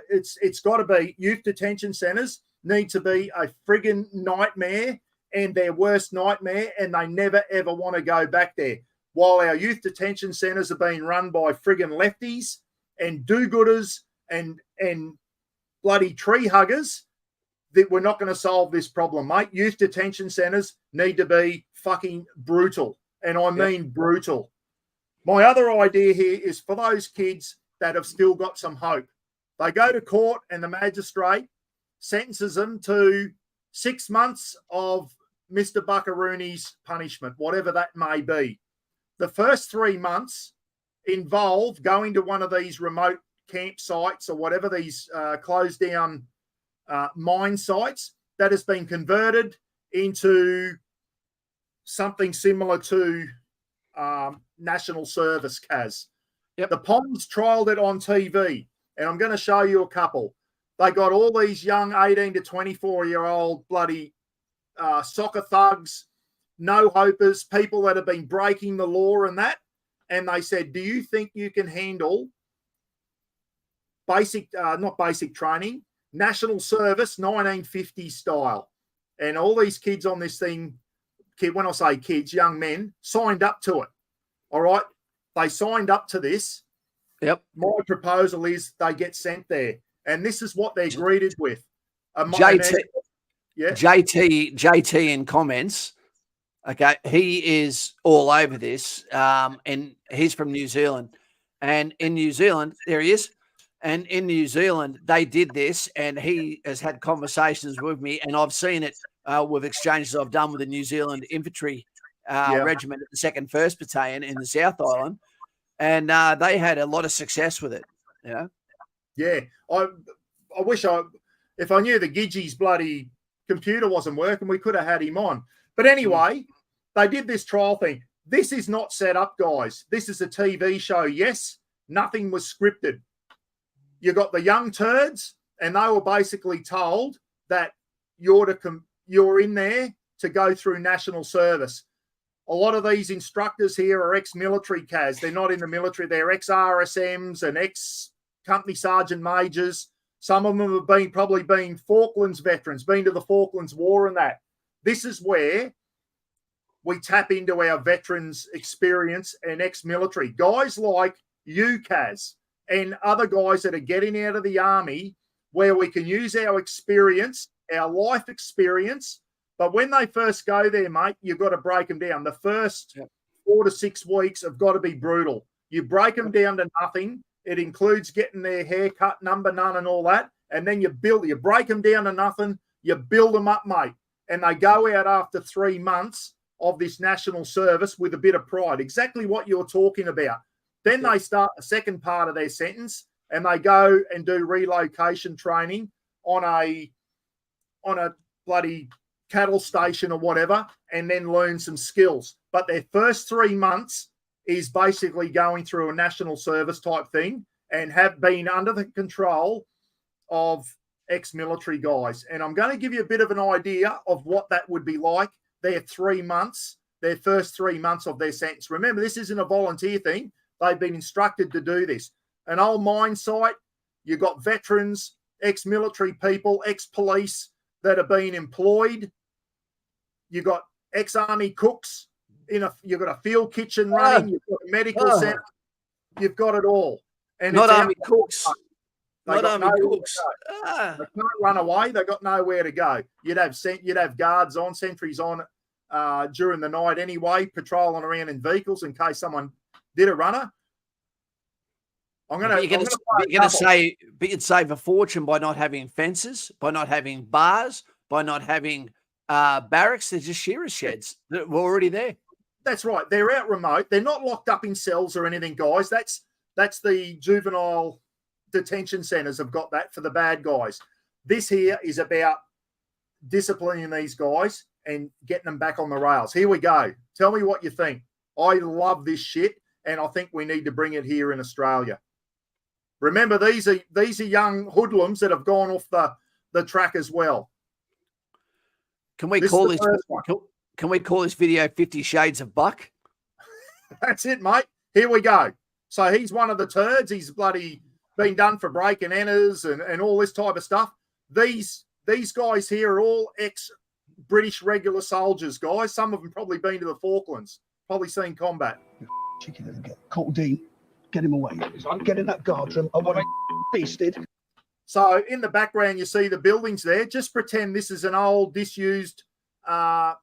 it's got to be youth detention centres need to be a friggin' nightmare and their worst nightmare, and they never ever want to go back there. While our youth detention centres are being run by friggin' lefties and do-gooders and bloody tree huggers, that we're not going to solve this problem, mate. Youth detention centres need to be fucking brutal, and I mean brutal. My other idea here is for those kids that have still got some hope. They go to court and the magistrate sentences them to 6 months of Mr. Buckarooney's punishment, whatever that may be. The first 3 months involve going to one of these remote campsites or whatever, these closed down mine sites that has been converted into something similar to national service, Kaz. The Poms trialled it on TV, and I'm going to show you a couple. They got all these young 18 to 24-year-old bloody soccer thugs, no-hopers, people that have been breaking the law and that, and they said, do you think you can handle not basic training, national service, 1950 style? And all these kids on this thing, when I say kids, young men, signed up to it. All right? They signed up to this. Yep. My proposal is they get sent there. And this is what they're greeted with. JT in comments. Okay, he is all over this, and he's from New Zealand. And in New Zealand, there he is. And in New Zealand, they did this, and he has had conversations with me, and I've seen it with exchanges I've done with the New Zealand Infantry Regiment at the 2nd 1st Battalion in the South Island, and they had a lot of success with it. You know? Yeah, I wish if I knew the Gidgey's bloody computer wasn't working, we could have had him on. But anyway, they did this trial thing. This is not set up, guys. This is a TV show. Yes, nothing was scripted. You got the young turds, and they were basically told that you're in there to go through national service. A lot of these instructors here are ex-military, Kaz. They're not in the military. They're ex-RSMs and ex-company sergeant majors. Some of them have probably been Falklands veterans, been to the Falklands War and that. This is where we tap into our veterans' experience and ex-military. Guys like you, Kaz, and other guys that are getting out of the army, where we can use our experience, our life experience. But when they first go there, mate, you've got to break them down. The first 4 to 6 weeks have got to be brutal. You break them down to nothing. It includes getting their hair cut, number none, and all that. And then you break them down to nothing. You build them up, mate. And they go out after 3 months of this national service with a bit of pride. Exactly what you're talking about. Then they start the second part of their sentence, and they go and do relocation training on a bloody cattle station or whatever, and then learn some skills. But their first 3 months is basically going through a national service type thing and have been under the control of ex-military guys. And I'm going to give you a bit of an idea of what that would be like, their 3 months, their first 3 months of their sentence. Remember, this isn't a volunteer thing. They've been instructed to do this. An old mine site, you've got veterans, ex-military people, ex-police that are being employed. You've got ex-army cooks. You've got a field kitchen running. You've got a medical centre. You've got it all. And not army cooks. They can't run away. They've got nowhere to go. You'd have guards on, sentries on during the night anyway, patrolling around in vehicles in case someone did a runner. You'd save a fortune by not having fences, by not having bars, by not having barracks. They're just shearer sheds that were already there. That's right. They're out remote. They're not locked up in cells or anything, guys. That's the juvenile detention centres have got that for the bad guys. This here is about disciplining these guys and getting them back on the rails. Here we go. Tell me what you think. I love this shit, and I think we need to bring it here in Australia. Remember, these are young hoodlums that have gone off the track as well. Can we call this video 50 Shades of Buck? That's it, mate. Here we go. So he's one of the turds. He's bloody been done for break and enters and all this type of stuff. These guys here are all ex-British regular soldiers, guys. Some of them probably been to the Falklands, probably seen combat. Chicken, Colt D, get him away. I'm getting that guard room. I want him beasted. So in the background, you see the buildings there. Just pretend this is an old, disused mining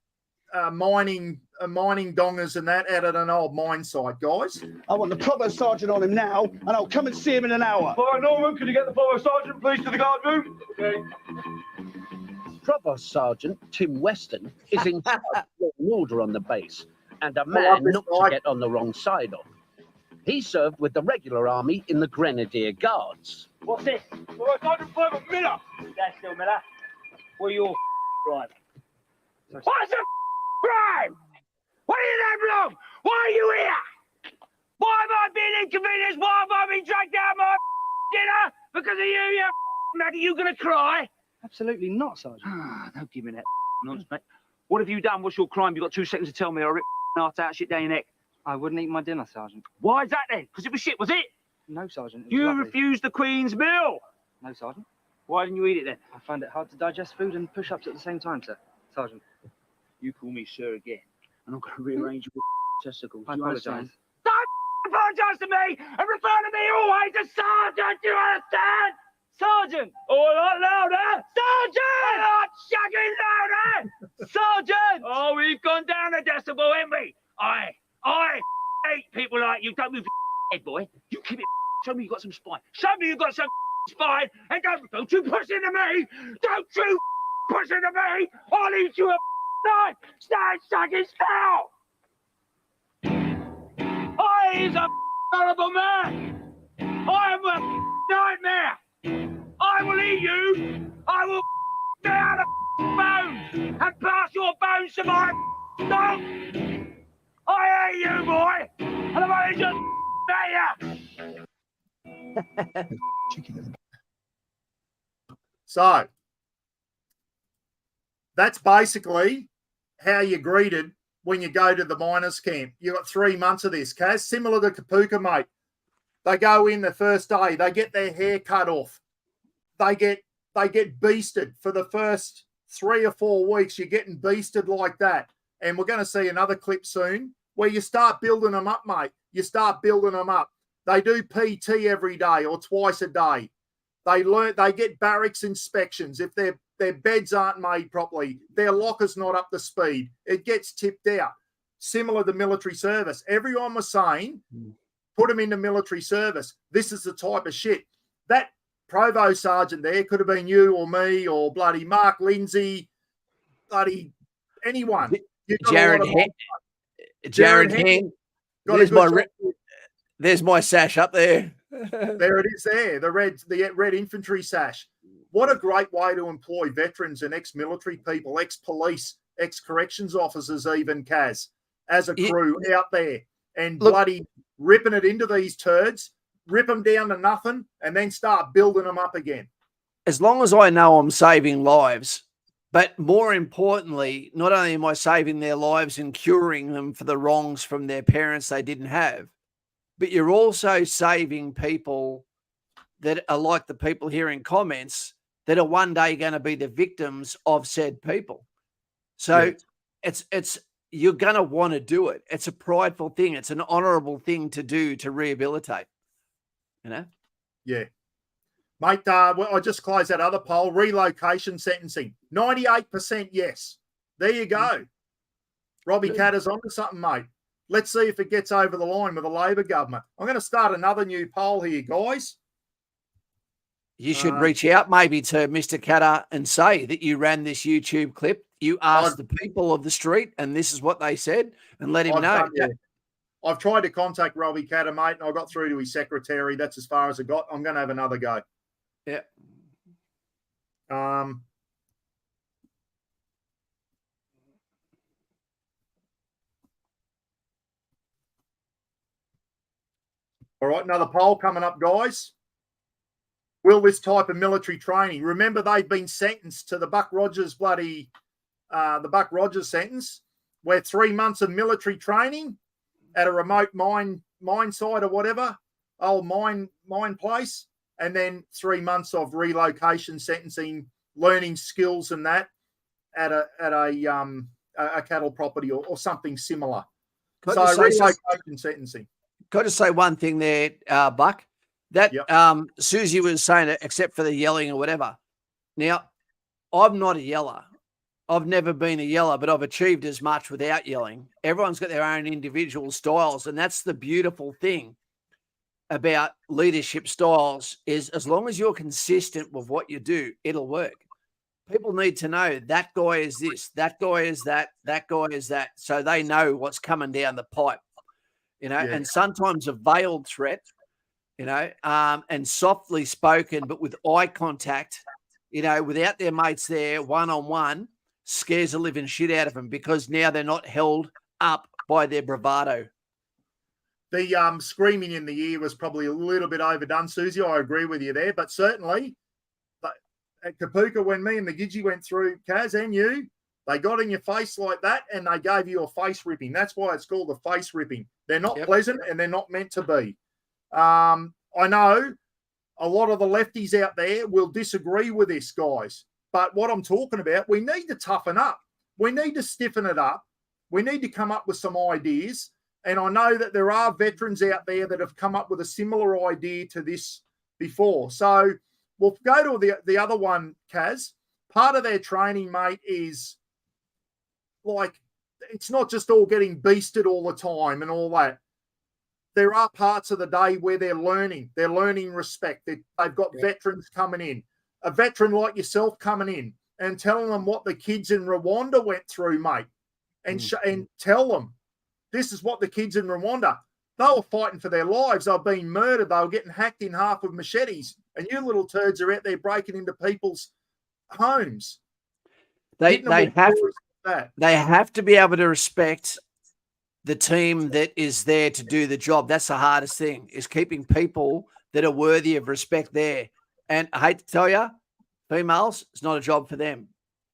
dongers and that out at an old mine site, guys. I want the provost sergeant on him now, and I'll come and see him in an hour. All right, Norman, can you get the provost sergeant, please, to the guard room? Okay. Provost Sergeant Tim Weston is in charge of law and order on the base, and a man not to get on the wrong side of. He served with the regular army in the Grenadier Guards. What's this? Provost Sergeant Private Miller. That's still Miller. What are your crime? What's a crime? What are you that long? Why are you here? Why have I been inconvenienced? Why have I been dragged down my dinner? Because of you, you Maggie, you gonna cry? Absolutely not, Sergeant. Don't give me that nonsense, mate. What have you done? What's your crime? You've got 2 seconds to tell me or I'll rip heart out, shit down your neck. I wouldn't eat my dinner, Sergeant. Why is that then? Because it was shit, was it? No, Sergeant. You refused the Queen's meal. No, Sergeant. Why didn't you eat it then? I found it hard to digest food and push-ups at the same time, sir. Sergeant. You call me sir again, and I'm going to rearrange your testicles. I Do you apologise. understand? Don't apologise to me and refer to me always as Sergeant. Do you understand? Sergeant! Oh, a lot louder! Sergeant! A lot shagging louder! Sergeant! Oh, we've gone down a decibel, haven't we? I hate people like you. Don't move your head, boy. You keep it. Show me you've got some spine. Show me you've got some spine. And don't you push into me. Don't you push into me. I'll eat you a knife. Stand shagging now. I is a horrible man. I am a nightmare. I will eat you. I will down the bones and pass your bones to my dog. I hate you, boy, and I'm only just at you. So that's basically how you're greeted when you go to the miners' camp. You got 3 months of this, Kaz. Similar to Kapuka, mate. They go in the first day, they get their hair cut off. They get beasted for the first 3 or 4 weeks. You're getting beasted like that. And we're going to see another clip soon where you start building them up, mate. You start building them up. They do PT every day or twice a day. They get barracks inspections. If their beds aren't made properly, their locker's not up to speed, it gets tipped out. Similar to military service. Everyone was saying, put them into military service. This is the type of shit. That provost sergeant there could have been you or me or bloody Mark Lindsay, bloody anyone. Jared Hand. There's my sash up there. There it is there, the red infantry sash. What a great way to employ veterans and ex-military people, ex-police, ex-corrections officers even, Kaz, as a crew out there and bloody ripping it into these turds, rip them down to nothing and then start building them up again. As long as I know I'm saving lives, but more importantly, not only am I saving their lives and curing them for the wrongs from their parents they didn't have, but you're also saving people that are like the people here in comments that are one day going to be the victims of said people. So it's you're going to want to do it. It's a prideful thing. It's an honorable thing to do to rehabilitate, you know? Yeah. Mate, I just closed that other poll. Relocation sentencing. 98% yes. There you go. Robbie Catter's onto something, mate. Let's see if it gets over the line with the Labor government. I'm going to start another new poll here, guys. You should reach out maybe to Mr. Catter and say that you ran this YouTube clip. You asked the people of the street and this is what they said and let him know. I've tried to contact Robbie Catter, mate, and I got through to his secretary. That's as far as I got. I'm going to have another go. Yeah. All right, another poll coming up, guys. Will this type of military training, remember they've been sentenced to the Buck Rogers the Buck Rogers sentence, where 3 months of military training at a remote mine site or whatever, old mine place, and then 3 months of relocation sentencing, learning skills and that at a cattle property or something similar. So relocation sentencing. Got to say one thing there, Buck. That Susie was saying it, except for the yelling or whatever. Now, I'm not a yeller. I've never been a yeller, but I've achieved as much without yelling. Everyone's got their own individual styles, and that's the beautiful thing about leadership styles is as long as you're consistent with what you do, it'll work. People need to know that guy is this, that guy is that guy is that, so they know what's coming down the pipe, and sometimes a veiled threat, and softly spoken, but with eye contact, without their mates there, one-on-one, scares the living shit out of them because now they're not held up by their bravado. The screaming in the ear was probably a little bit overdone, Susie. I agree with you there, but certainly at Kapooka, when me and the Gidgee went through, Kaz and you, they got in your face like that and they gave you a face ripping. That's why it's called a face ripping. They're not pleasant and they're not meant to be. I know a lot of the lefties out there will disagree with this, guys. But what I'm talking about, we need to toughen up. We need to stiffen it up. We need to come up with some ideas. And I know that there are veterans out there that have come up with a similar idea to this before. So we'll go to the other one, Kaz. Part of their training, mate, is like, it's not just all getting beasted all the time and all that. There are parts of the day where they're learning respect. They've got veterans coming in. A veteran like yourself coming in and telling them what the kids in Rwanda went through, mate, and tell them this is what the kids in Rwanda, they were fighting for their lives. They were being murdered. They were getting hacked in half with machetes. And you little turds are out there breaking into people's homes. They have to be able to respect the team that is there to do the job. That's the hardest thing, is keeping people that are worthy of respect there. And I hate to tell you, females, it's not a job for them.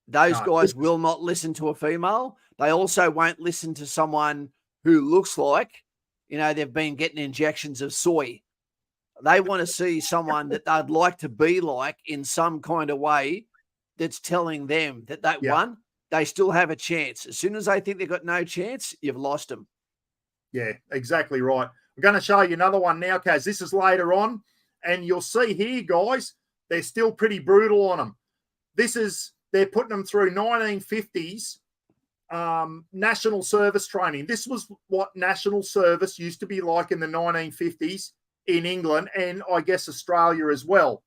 Those guys will not listen to a female. They also won't listen to someone who looks like, they've been getting injections of soy. They want to see someone that they'd like to be like in some kind of way that's telling them that one, they still have a chance. As soon as they think they've got no chance, you've lost them. Yeah, exactly right. I'm going to show you another one now, Kaz. This is later on. And you'll see here, guys, they're still pretty brutal on them. They're putting them through 1950s national service training. This was what national service used to be like in the 1950s in England and I guess Australia as well.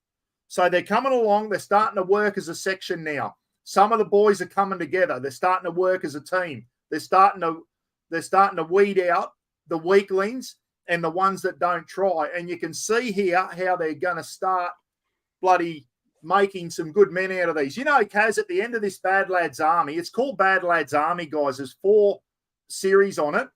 So they're coming along. They're starting to work as a section now. Some of the boys are coming together. They're starting to work as a team. They're starting to weed out the weaklings and the ones that don't try. And you can see here how they're going to start bloody making some good men out of these. Kaz, at the end of this Bad Lads Army, it's called Bad Lads Army, guys. There's 4 series on it.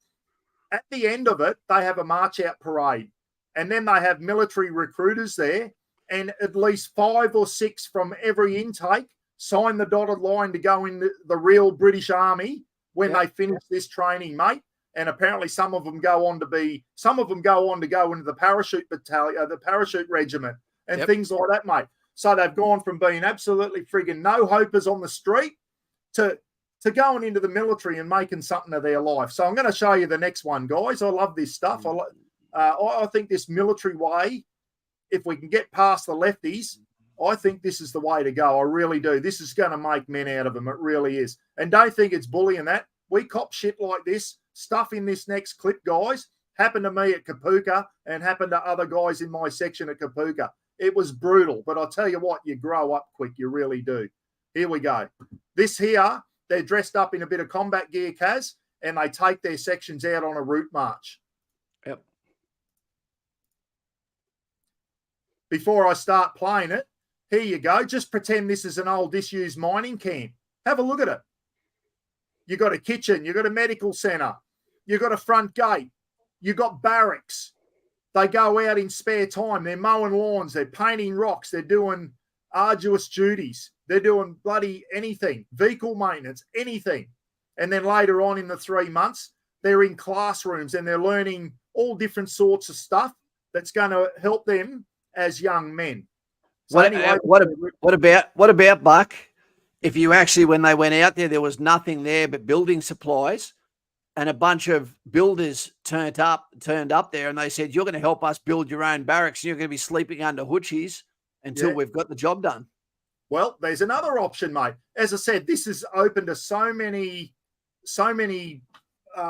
At the end of it, they have a march-out parade. And then they have military recruiters there. And at least 5 or 6 from every intake sign the dotted line to go in the real British Army when they finish this training, mate. And apparently some of them go on to go into the parachute battalion, the parachute regiment and things like that, mate. So they've gone from being absolutely friggin' no-hopers on the street to going into the military and making something of their life. So I'm going to show you the next one, guys. I love this stuff. I think this military way, if we can get past the lefties, I think this is the way to go. I really do. This is going to make men out of them. It really is. And don't think it's bullying that. We cop shit like this. Stuff in this next clip, guys, happened to me at Kapooka and happened to other guys in my section at Kapooka. It was brutal, but I'll tell you what, you grow up quick. You really do. Here we go. This here, they're dressed up in a bit of combat gear, Kaz, and they take their sections out on a route march. Yep. Before I start playing it, here you go. Just pretend this is an old disused mining camp. Have a look at it. You got a kitchen. You got a medical centre. You got a front gate. You got barracks. They go out in spare time. They're mowing lawns. They're painting rocks. They're doing arduous duties. They're doing bloody anything, vehicle maintenance, anything. And then later on in the 3 months, they're in classrooms and they're learning all different sorts of stuff that's going to help them as young men. So What, anyway, what about Buck? If you actually, when they went out there was nothing there but building supplies, and a bunch of builders turned up there, and they said, "You're going to help us build your own barracks. And you're going to be sleeping under hoochies until we've got the job done." Well, there's another option, mate. As I said, this is open to so many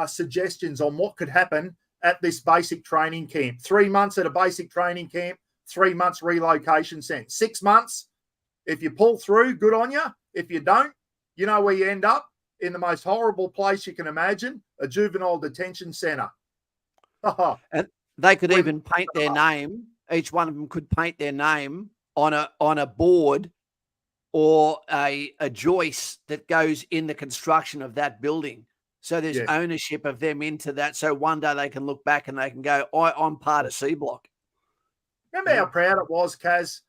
suggestions on what could happen at this basic training camp. 3 months at a basic training camp, 3 months relocation sentence. 6 months, if you pull through, good on you. If you don't, you know where you end up, in the most horrible place you can imagine, a juvenile detention centre. And they could even paint their name. Each one of them could paint their name on a board or a joist that goes in the construction of that building. So there's ownership of them into that. So one day they can look back and they can go, I'm part of C Block. Remember how proud it was, Kaz?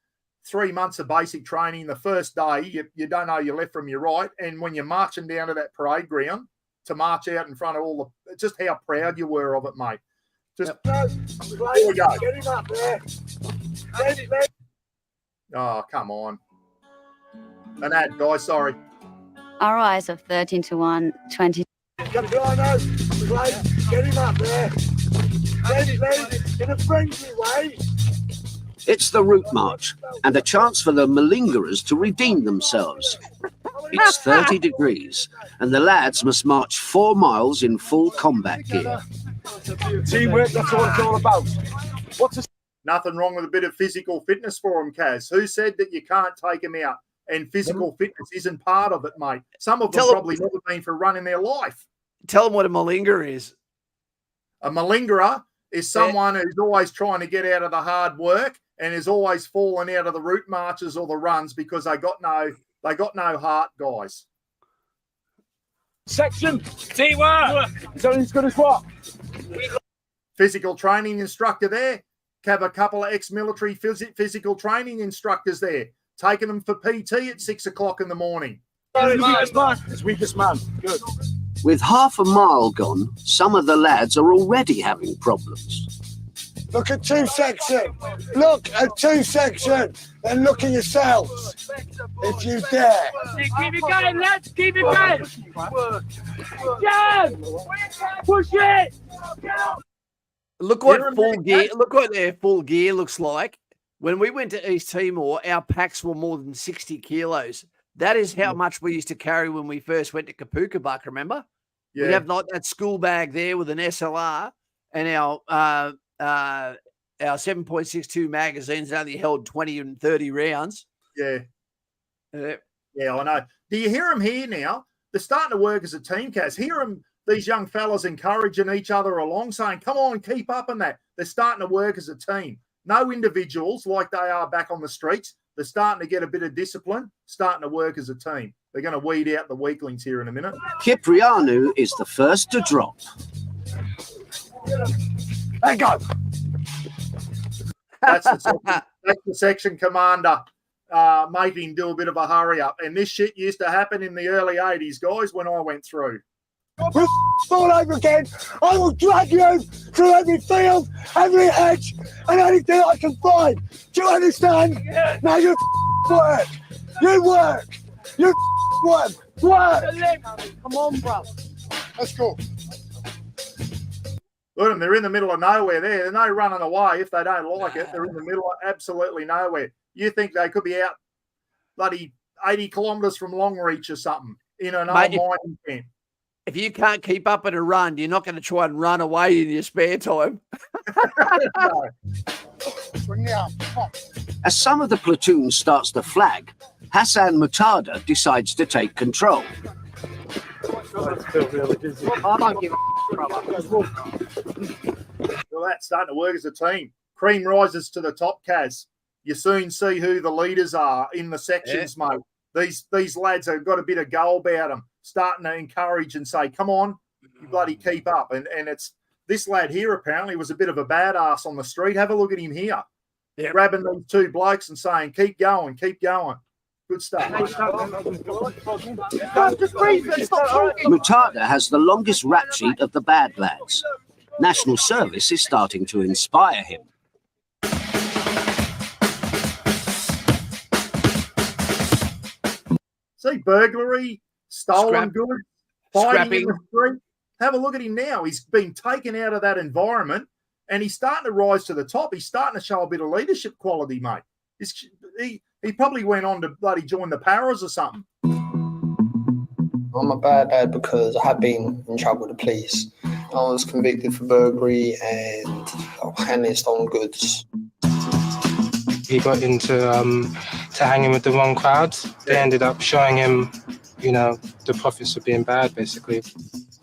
3 months of basic training. The first day, you don't know your left from your right. And when you're marching down to that parade ground to march out in front of all the, just how proud you were of it, mate. Just, here we go. Get him up there. Oh, come on. An ad, guys, sorry. RIs of 13 to 1, 20. Get him up there. In a friendly way. It's the route march and a chance for the malingerers to redeem themselves. It's 30 degrees and the lads must march 4 miles in full combat gear. Teamwork, that's what it's all about. Nothing wrong with a bit of physical fitness for them, Kaz. Who said that you can't take them out? And physical fitness isn't part of it, mate. Some of them probably never been for a run in their life. Tell them what a malingerer is. A malingerer is someone who's always trying to get out of the hard work and is always falling out of the route marches or the runs because they got no heart, guys. Section, teamwork. Is only as good as what? Physical training instructor there. Have a couple of ex-military physical training instructors there, taking them for PT at 6 o'clock in the morning. Weakest man. Good. With half a mile gone, some of the lads are already having problems. Look at 2 section. Look at 2 section. And look at yourselves. If you dare. Keep it going, lads. Keep it going. Jam. Push it. Look what full gear. Look what their full gear looks like. When we went to East Timor, our packs were more than 60 kilos. That is how much we used to carry when we first went to Kapuka Buck, remember? Yeah. We have like that school bag there with an SLR, and our 7.62 magazines only held 20 and 30 rounds. Yeah. Yeah, I know. Do you hear them here now? They're starting to work as a team, Kaz. Hear them, these young fellas encouraging each other along, saying, come on, keep up on that. They're starting to work as a team. No individuals like they are back on the streets. They're starting to get a bit of discipline, starting to work as a team. They're going to weed out the weaklings here in a minute. Kiprianu is the first to drop. Hey, go. That's the section commander making him do a bit of a hurry up. And this shit used to happen in the early 80s, guys, when I went through. We'll all over again. I will drag you through every field, every hedge, and anything I can find. Do you understand? Yeah. Now you work. You work. You work. Work. Come on, bro. Let's go. Look at them, they're in the middle of nowhere there. There's no running away if they don't like it. They're in the middle of absolutely nowhere. You think they could be out bloody 80 kilometres from Longreach or something in an old mining camp. If you can't keep up at a run, you're not going to try and run away in your spare time. As some of the platoon starts to flag, Hassan Mutada decides to take control. I don't give a Well, that's starting to work as a team. Cream rises to the top, Kaz. You soon see who the leaders are in the sections, mate. These lads have got a bit of go about them, starting to encourage and say, come on, you bloody keep up. And it's this lad here apparently was a bit of a badass on the street. Have a look at him here. Yep. Grabbing these 2 blokes and saying, keep going, keep going. Good stuff. Mutada has the longest rap sheet of the bad lads. National Service is starting to inspire him. See, burglary, stolen goods, fighting in the street. Have a look at him now. He's been taken out of that environment and he's starting to rise to the top. He's starting to show a bit of leadership quality, mate. He probably went on to bloody join the Paras or something. I'm a bad dad because I have been in trouble with the police. I was convicted for burglary and handling stolen goods. He got into to hanging with the wrong crowds. They ended up showing him, the profits of being bad, basically.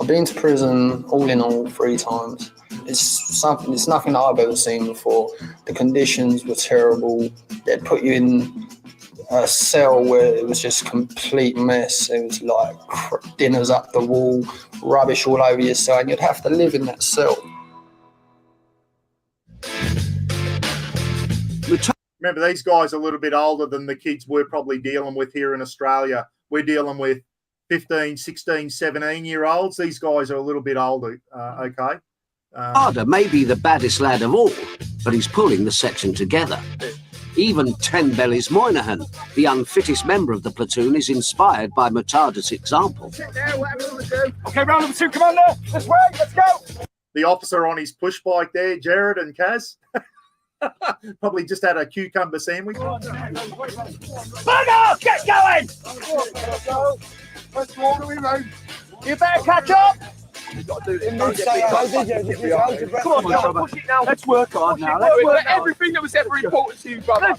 I've been to prison all in all 3 times. It's nothing that I've ever seen before. The conditions were terrible. They'd put you in a cell where it was just complete mess. It was like dinners up the wall, rubbish all over your cell, and you'd have to live in that cell. Remember, these guys are a little bit older than the kids we're probably dealing with here in Australia. We're dealing with 15, 16, 17-year-olds. These guys are a little bit older, okay? Harder may be the baddest lad of all, but he's pulling the section together. Even Ten Bellies Moynihan, the unfittest member of the platoon, is inspired by Mutada's example. Okay, round number 2, come on there. This way, let's go. The officer on his push bike there, Jared and Kaz, probably just had a cucumber sandwich. Bugger, get going. You better catch up. Come on, push it now. Let's work hard now. Let's work everything that was ever important to you, brother.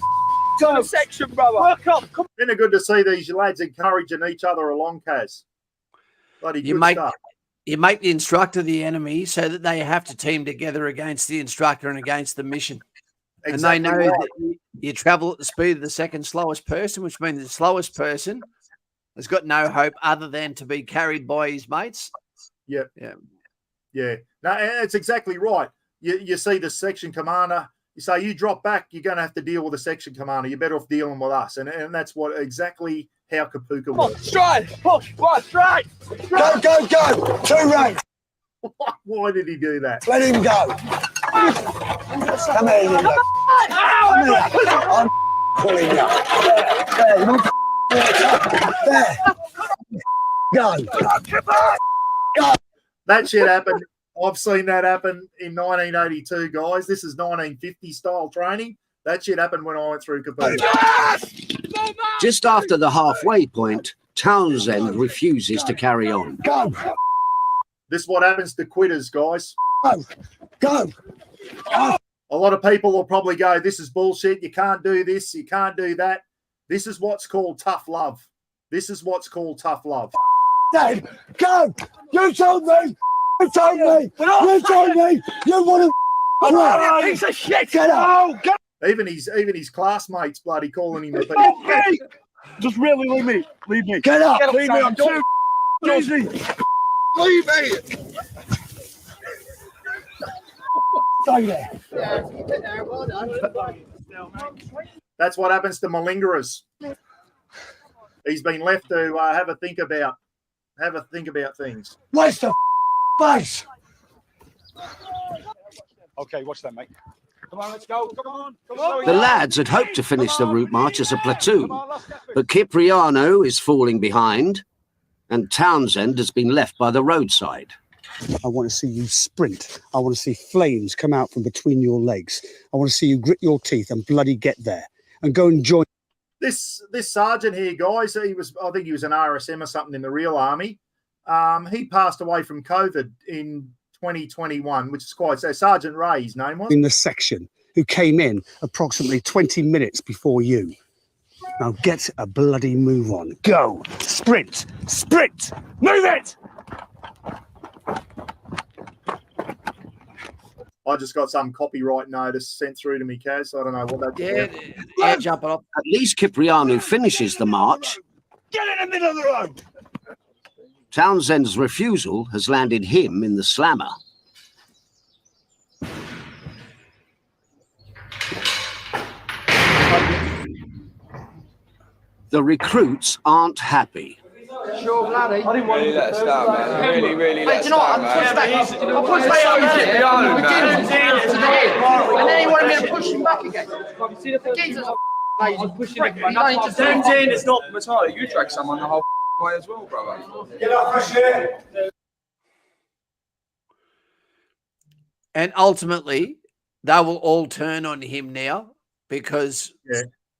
On a section, brother. Work on. Been good to see these lads encouraging each other along, Kaz. Bloody good stuff. You make the instructor the enemy so that they have to team together against the instructor and against the mission. Exactly. And they know that you travel at the speed of the second slowest person, which means the slowest person has got no hope other than to be carried by his mates. Yeah. No, it's exactly right. You see the section commander, you say, you drop back, you're going to have to deal with the section commander. You're better off dealing with us. And that's exactly how Kapuka works. Stride, push, one, stride. Go, go, go. 2 ranks. Why did he do that? Let him go. Come here, you look. Come here. I'm pulling you. There. Go. That shit happened. I've seen that happen in 1982, guys. This is 1950 style training. That shit happened when I went through Kapuka. Just after the halfway point, Townsend refuses to carry on. Go. This is what happens to quitters, guys. Go. A lot of people will probably go, this is bullshit. You can't do this. You can't do that. This is what's called tough love. This is what's called tough love. Dad, go. You told me. You told me. You told me. You want to. Piece of shit. Get up. Go. Even his classmates bloody calling him a thief. Just really leave me. Leave me. Get up. Leave me. I'm too busy. Leave me. Stay there. That's what happens to malingerers. He's been left to have a think about things. Waste the face. Okay, watch that, mate. Come on, let's go. Come on. Come on. The lads had hoped to finish the route march as a platoon, but Cipriano is falling behind and Townsend has been left by the roadside. I want to see you sprint. I want to see flames come out from between your legs. I want to see you grit your teeth and bloody get there and go and join. This sergeant here, guys, I think he was an RSM or something in the real army. He passed away from COVID in 2021, which is quite sad. Sergeant Ray, his name was. In the section, who came in approximately 20 minutes before you. Now get a bloody move on. Go. Sprint. Sprint. Move it. I just got some copyright notice sent through to me, Kaz. I don't know what that's Yeah, jump up. At least Cipriano finishes the march. Get in the middle of the road. Townsend's refusal has landed him in the slammer. The recruits aren't happy. Sure, bloody. I didn't want really let us down, man. Really let us down, man. I pushed back on the beginning, and then he wanted me to push him back again. The geezer's No, you're just pushing it. Them saying it's not Matata. You drag someone the whole way as well, brother. Get up, fresh air. And ultimately, they will all turn on him now because,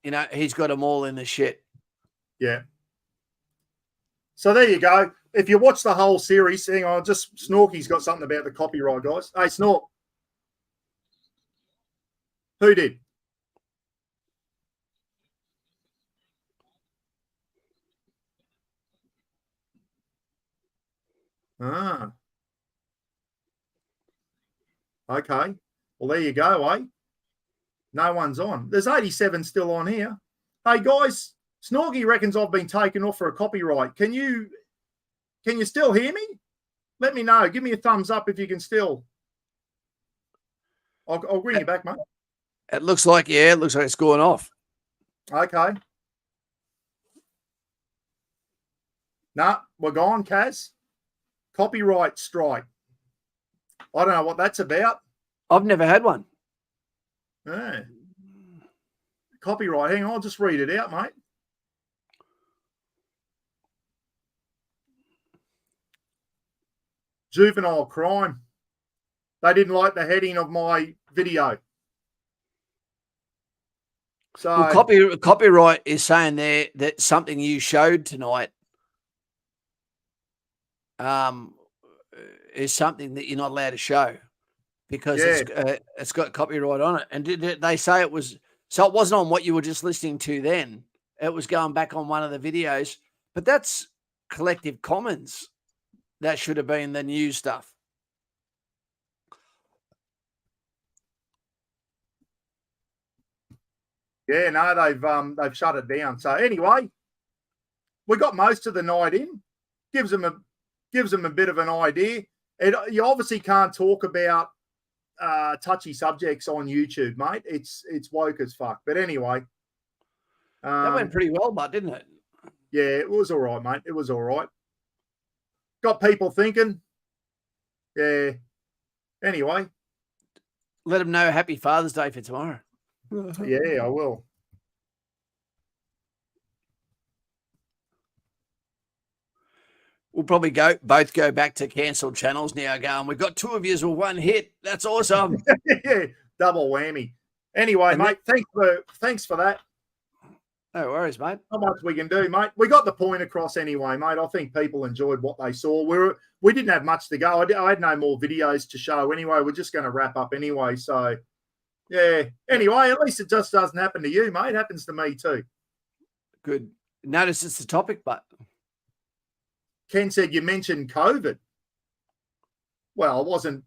you know, he's got them all in the shit. Yeah. So there you go. If you watch the whole series, hang on, just Snorky's got something about the copyright, guys. Hey, Snork. Who did? Ah. Okay. Well, there you go, eh? No one's on. There's 87 still on here. Hey, guys, Snorky reckons I've been taken off for a copyright. Can you still hear me? Let me know. Give me a thumbs up if you can still. I'll ring you back, mate. It looks like it's going off. Okay. Nah, we're gone, Kaz. Copyright strike. I don't know what that's about. I've never had one. Yeah. Copyright. Hang on, I'll just read it out, mate. Juvenile crime. They didn't like the heading of my video. So Well, copyright is saying there that something you showed tonight is something that you're not allowed to show because it's got copyright on it. And did they say it was so? It wasn't on what you were just listening to then. It was going back on one of the videos, but that's Collective Commons. That should have been the new stuff. yeah, no, they've shut it down. So anyway, we got most of the night in. Gives them a bit of an idea. You obviously can't talk about touchy subjects on YouTube, mate. It's woke as fuck. But anyway, that went pretty well, but didn't it? Yeah, it was all right, mate. It was all right. Got people thinking. Yeah. Anyway, let them know Happy Father's Day for tomorrow. Yeah, I will. We'll probably both go back to cancelled channels now going, we've got two of yous with one hit. That's awesome. Yeah, double whammy. Anyway, and mate, thanks for that. No worries, mate. Not much we can do, mate. We got the point across anyway, mate. I think people enjoyed what they saw. We didn't have much to go. I had no more videos to show anyway. We're just going to wrap up anyway. So, yeah. Anyway, at least it just doesn't happen to you, mate. It happens to me too. Good. Notice it's the topic, but Ken said you mentioned COVID. Well, it wasn't.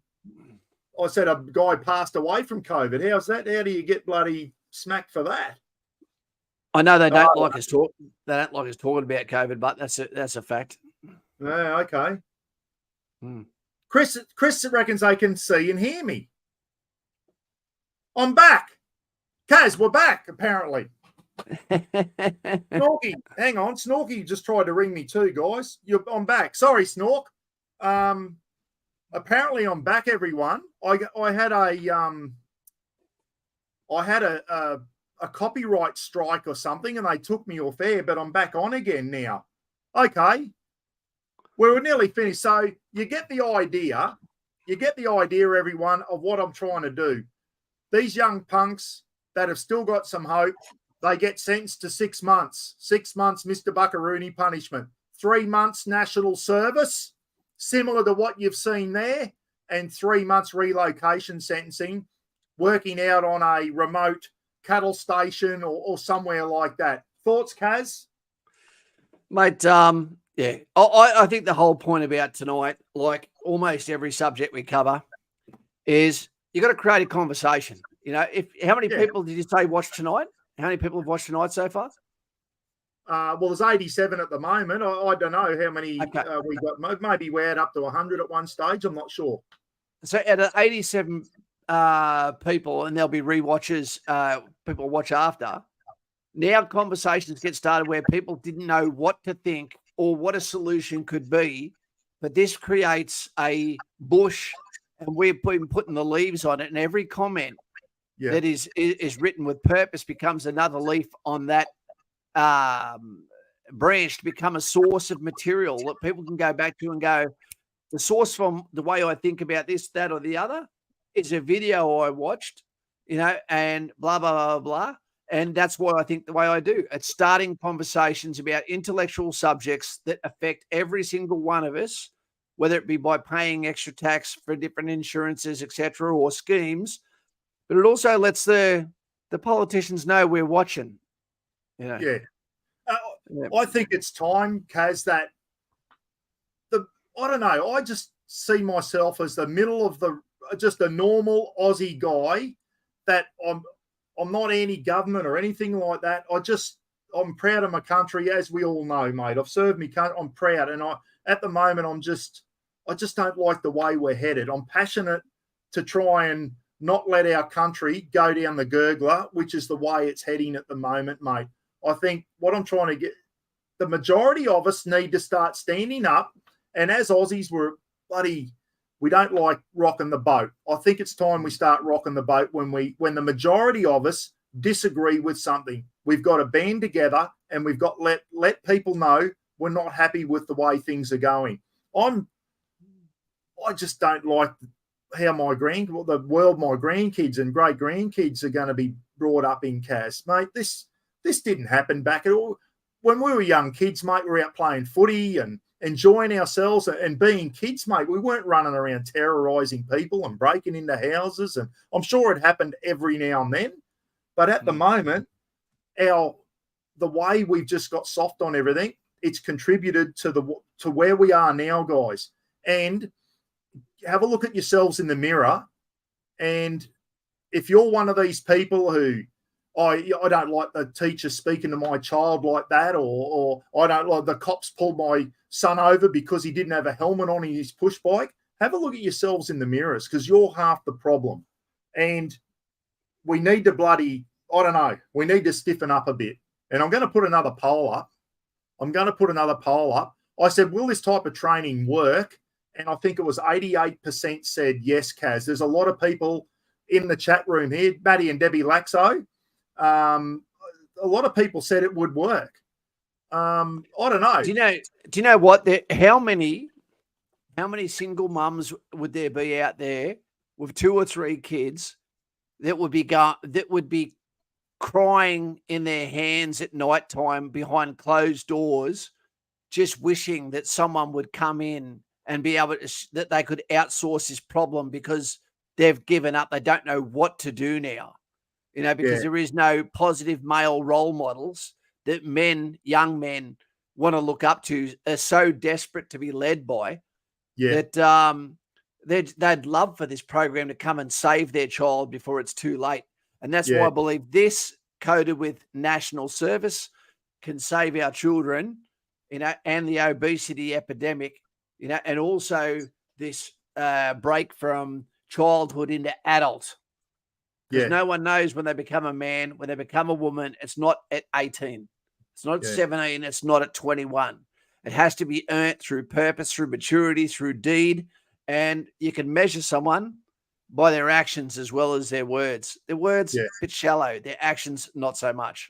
I said a guy passed away from COVID. How's that? How do you get bloody smacked for that? I know they don't like us talk. They don't like us talking about COVID, but that's a fact. Yeah, okay. Chris reckons they can see and hear me. I'm back. Kaz, we're back, apparently. Snorky, hang on. Snorky just tried to ring me too, guys. I'm back. Sorry, Snork. Apparently I'm back, everyone. I had a copyright strike or something, and they took me off air, but I'm back on again now. Okay. We were nearly finished. So you get the idea. You get the idea, everyone, of what I'm trying to do. These young punks that have still got some hope, they get sentenced to 6 months. 6 months Mr. Buckaroony punishment. 3 months national service, similar to what you've seen there, and 3 months relocation sentencing, working out on a remote cattle station or somewhere like that. Thoughts, Kaz? Mate, yeah. I think the whole point about tonight, like almost every subject we cover, is you got to create a conversation. You know, how many people did you say watched tonight? How many people have watched tonight so far? Well, there's 87 at the moment. I don't know how many we got. Maybe we had up to 100 at one stage. I'm not sure. So out of 87 people, and there'll be rewatchers, people watch after. Now conversations get started where people didn't know what to think or what a solution could be, but this creates a bush, and we've been putting the leaves on it, and every comment that is written with purpose becomes another leaf on that branch to become a source of material that people can go back to and go, the source from the way I think about this, that, or the other is a video I watched, and blah, blah, blah, blah. And that's why I think the way I do. It's starting conversations about intellectual subjects that affect every single one of us, whether it be by paying extra tax for different insurances, etc., or schemes. But it also lets the politicians know we're watching. Yeah. I think it's time, Kaz, that I don't know. I just see myself as the middle of just a normal Aussie guy that I'm not anti-government or anything like that. I'm proud of my country, as we all know, mate. I've served my country. I'm proud. And at the moment, I just don't like the way we're headed. I'm passionate to try and not let our country go down the gurgler, which is the way it's heading at the moment, mate. I think what I'm trying to get, the majority of us need to start standing up. And as Aussies, we don't like rocking the boat. I think it's time we start rocking the boat when the majority of us disagree with something. We've got to band together and we've got to let people know we're not happy with the way things are going. I just don't like how my grandkids and great grandkids are going to be brought up in, Cass, mate. This didn't happen back at all. When we were young kids, mate, we were out playing footy and enjoying ourselves and being kids, mate. We weren't running around terrorising people and breaking into houses. And I'm sure it happened every now and then. But at the moment, the way we've just got soft on everything, it's contributed to where we are now, guys. And have a look at yourselves in the mirror. And if you're one of these people who, I don't like the teacher speaking to my child like that, or I don't like the cops pulled my son over because he didn't have a helmet on his push bike, have a look at yourselves in the mirrors, because you're half the problem. And we need to we need to stiffen up a bit. And I'm going to put another poll up. I said, will this type of training work? And I think it was 88% said yes, Kaz. There's a lot of people in the chat room here, Maddie and Debbie Laxo. A lot of people said it would work. I don't know. Do you know what? How many single mums would there be out there with 2 or 3 kids that would be crying in their hands at night time behind closed doors, just wishing that someone would come in and be able to, that they could outsource this problem because they've given up. They don't know what to do now, because there is no positive male role models that young men want to look up to, are so desperate to be led by that they'd love for this program to come and save their child before it's too late. And that's why I believe this, coded with national service, can save our children, and the obesity epidemic, and also this break from childhood into adult. Because no one knows when they become a man, when they become a woman, it's not at 18. It's not at 17. It's not at 21. It has to be earned through purpose, through maturity, through deed. And you can measure someone by their actions as well as their words. Their words, a bit shallow. Their actions, not so much.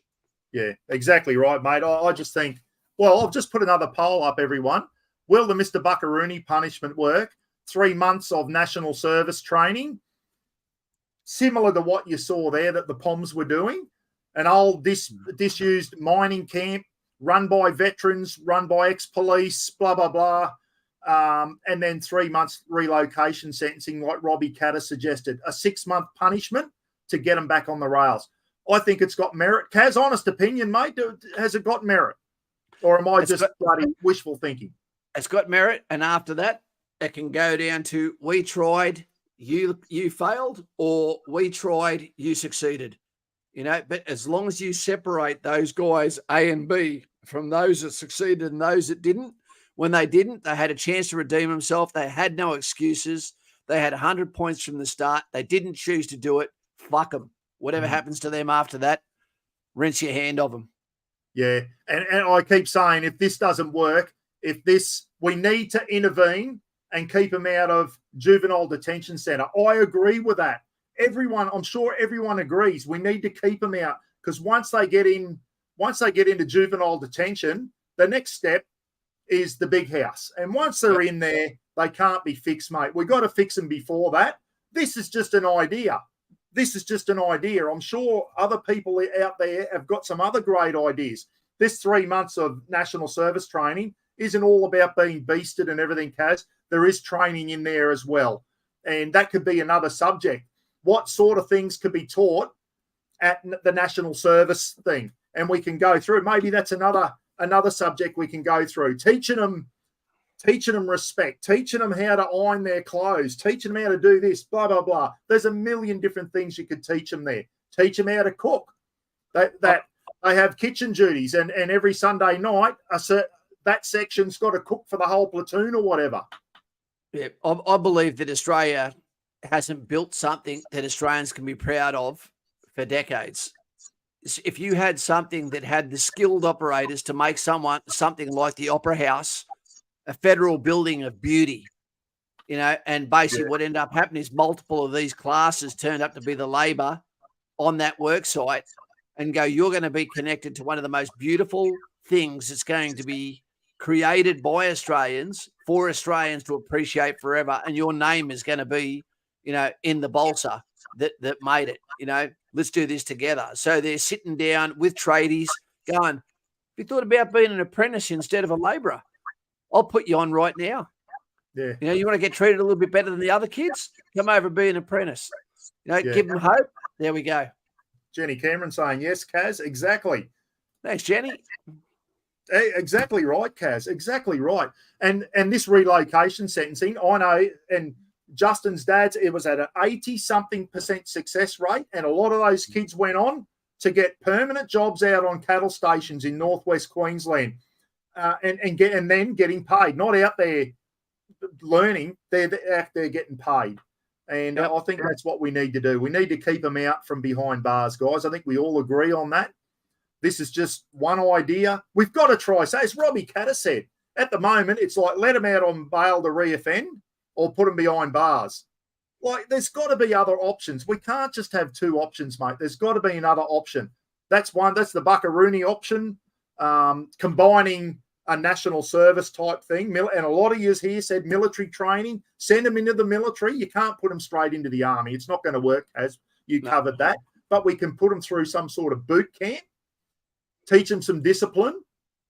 Yeah, exactly right, mate. I just think, well, I've just put another poll up, everyone. Will the Mr. Buckaroony punishment work? 3 months of national service training, similar to what you saw there that the POMs were doing. An old disused mining camp run by veterans, run by ex-police, blah, blah, blah. And then 3 months relocation sentencing, like Robbie Catter suggested. A 6-month punishment to get them back on the rails. I think it's got merit. Kaz, honest opinion, mate, has it got merit? Or am I just bloody wishful thinking? It's got merit, and after that, it can go down to we tried, you failed, or we tried, you succeeded. But as long as you separate those guys, A and B, from those that succeeded and those that didn't, when they didn't, they had a chance to redeem themselves. They had no excuses. They had 100 points from the start. They didn't choose to do it. Fuck them. Whatever happens to them after that, rinse your hand of them. Yeah, and I keep saying, if this doesn't work, we need to intervene and keep them out of juvenile detention centre. I agree with that. I'm sure everyone agrees we need to keep them out, because once they get into juvenile detention, the next step is the big house. And once they're in there, they can't be fixed, mate. We've got to fix them before that. This is just an idea. I'm sure other people out there have got some other great ideas. This 3 months of national service training isn't all about being beasted and everything, Kaz. There is training in there as well. And that could be another subject. What sort of things could be taught at the national service thing? And we can go through. Maybe that's another subject we can go through. Teaching them respect, teaching them how to iron their clothes, teaching them how to do this, blah, blah, blah. There's a million different things you could teach them there. Teach them how to cook. That they have kitchen duties, and every Sunday night, that section's got to cook for the whole platoon or whatever. Yeah, I believe that Australia hasn't built something that Australians can be proud of for decades. If you had something that had the skilled operators to make something like the Opera House, a federal building of beauty, and basically what ended up happening is multiple of these classes turned up to be the labour on that work site, and you're going to be connected to one of the most beautiful things that's going to be created by Australians for Australians to appreciate forever. And your name is going to be, in the balsa that made it, let's do this together. So they're sitting down with tradies going, have you thought about being an apprentice instead of a labourer? I'll put you on right now. Yeah. You want to get treated a little bit better than the other kids? Come over and be an apprentice. Give them hope. There we go. Jenny Cameron saying, yes, Kaz, exactly. Thanks, Jenny. Exactly right, Kaz. Exactly right. And this relocation sentencing, I know, and Justin's dad's, it was at an 80-something% success rate, and a lot of those kids went on to get permanent jobs out on cattle stations in northwest Queensland, and then getting paid. Not out there learning, they're out there getting paid. And I think that's what we need to do. We need to keep them out from behind bars, guys. I think we all agree on that. This is just one idea. We've got to try. So as Robbie Catter said, at the moment, it's like let them out on bail to reoffend or put them behind bars. Like, there's got to be other options. We can't just have two options, mate. There's got to be another option. That's one. That's the Buckaroony option, combining a national service type thing. And a lot of yous here said military training. Send them into the military. You can't put them straight into the army. It's not going to work, as you covered that. But we can put them through some sort of boot camp, teach them some discipline,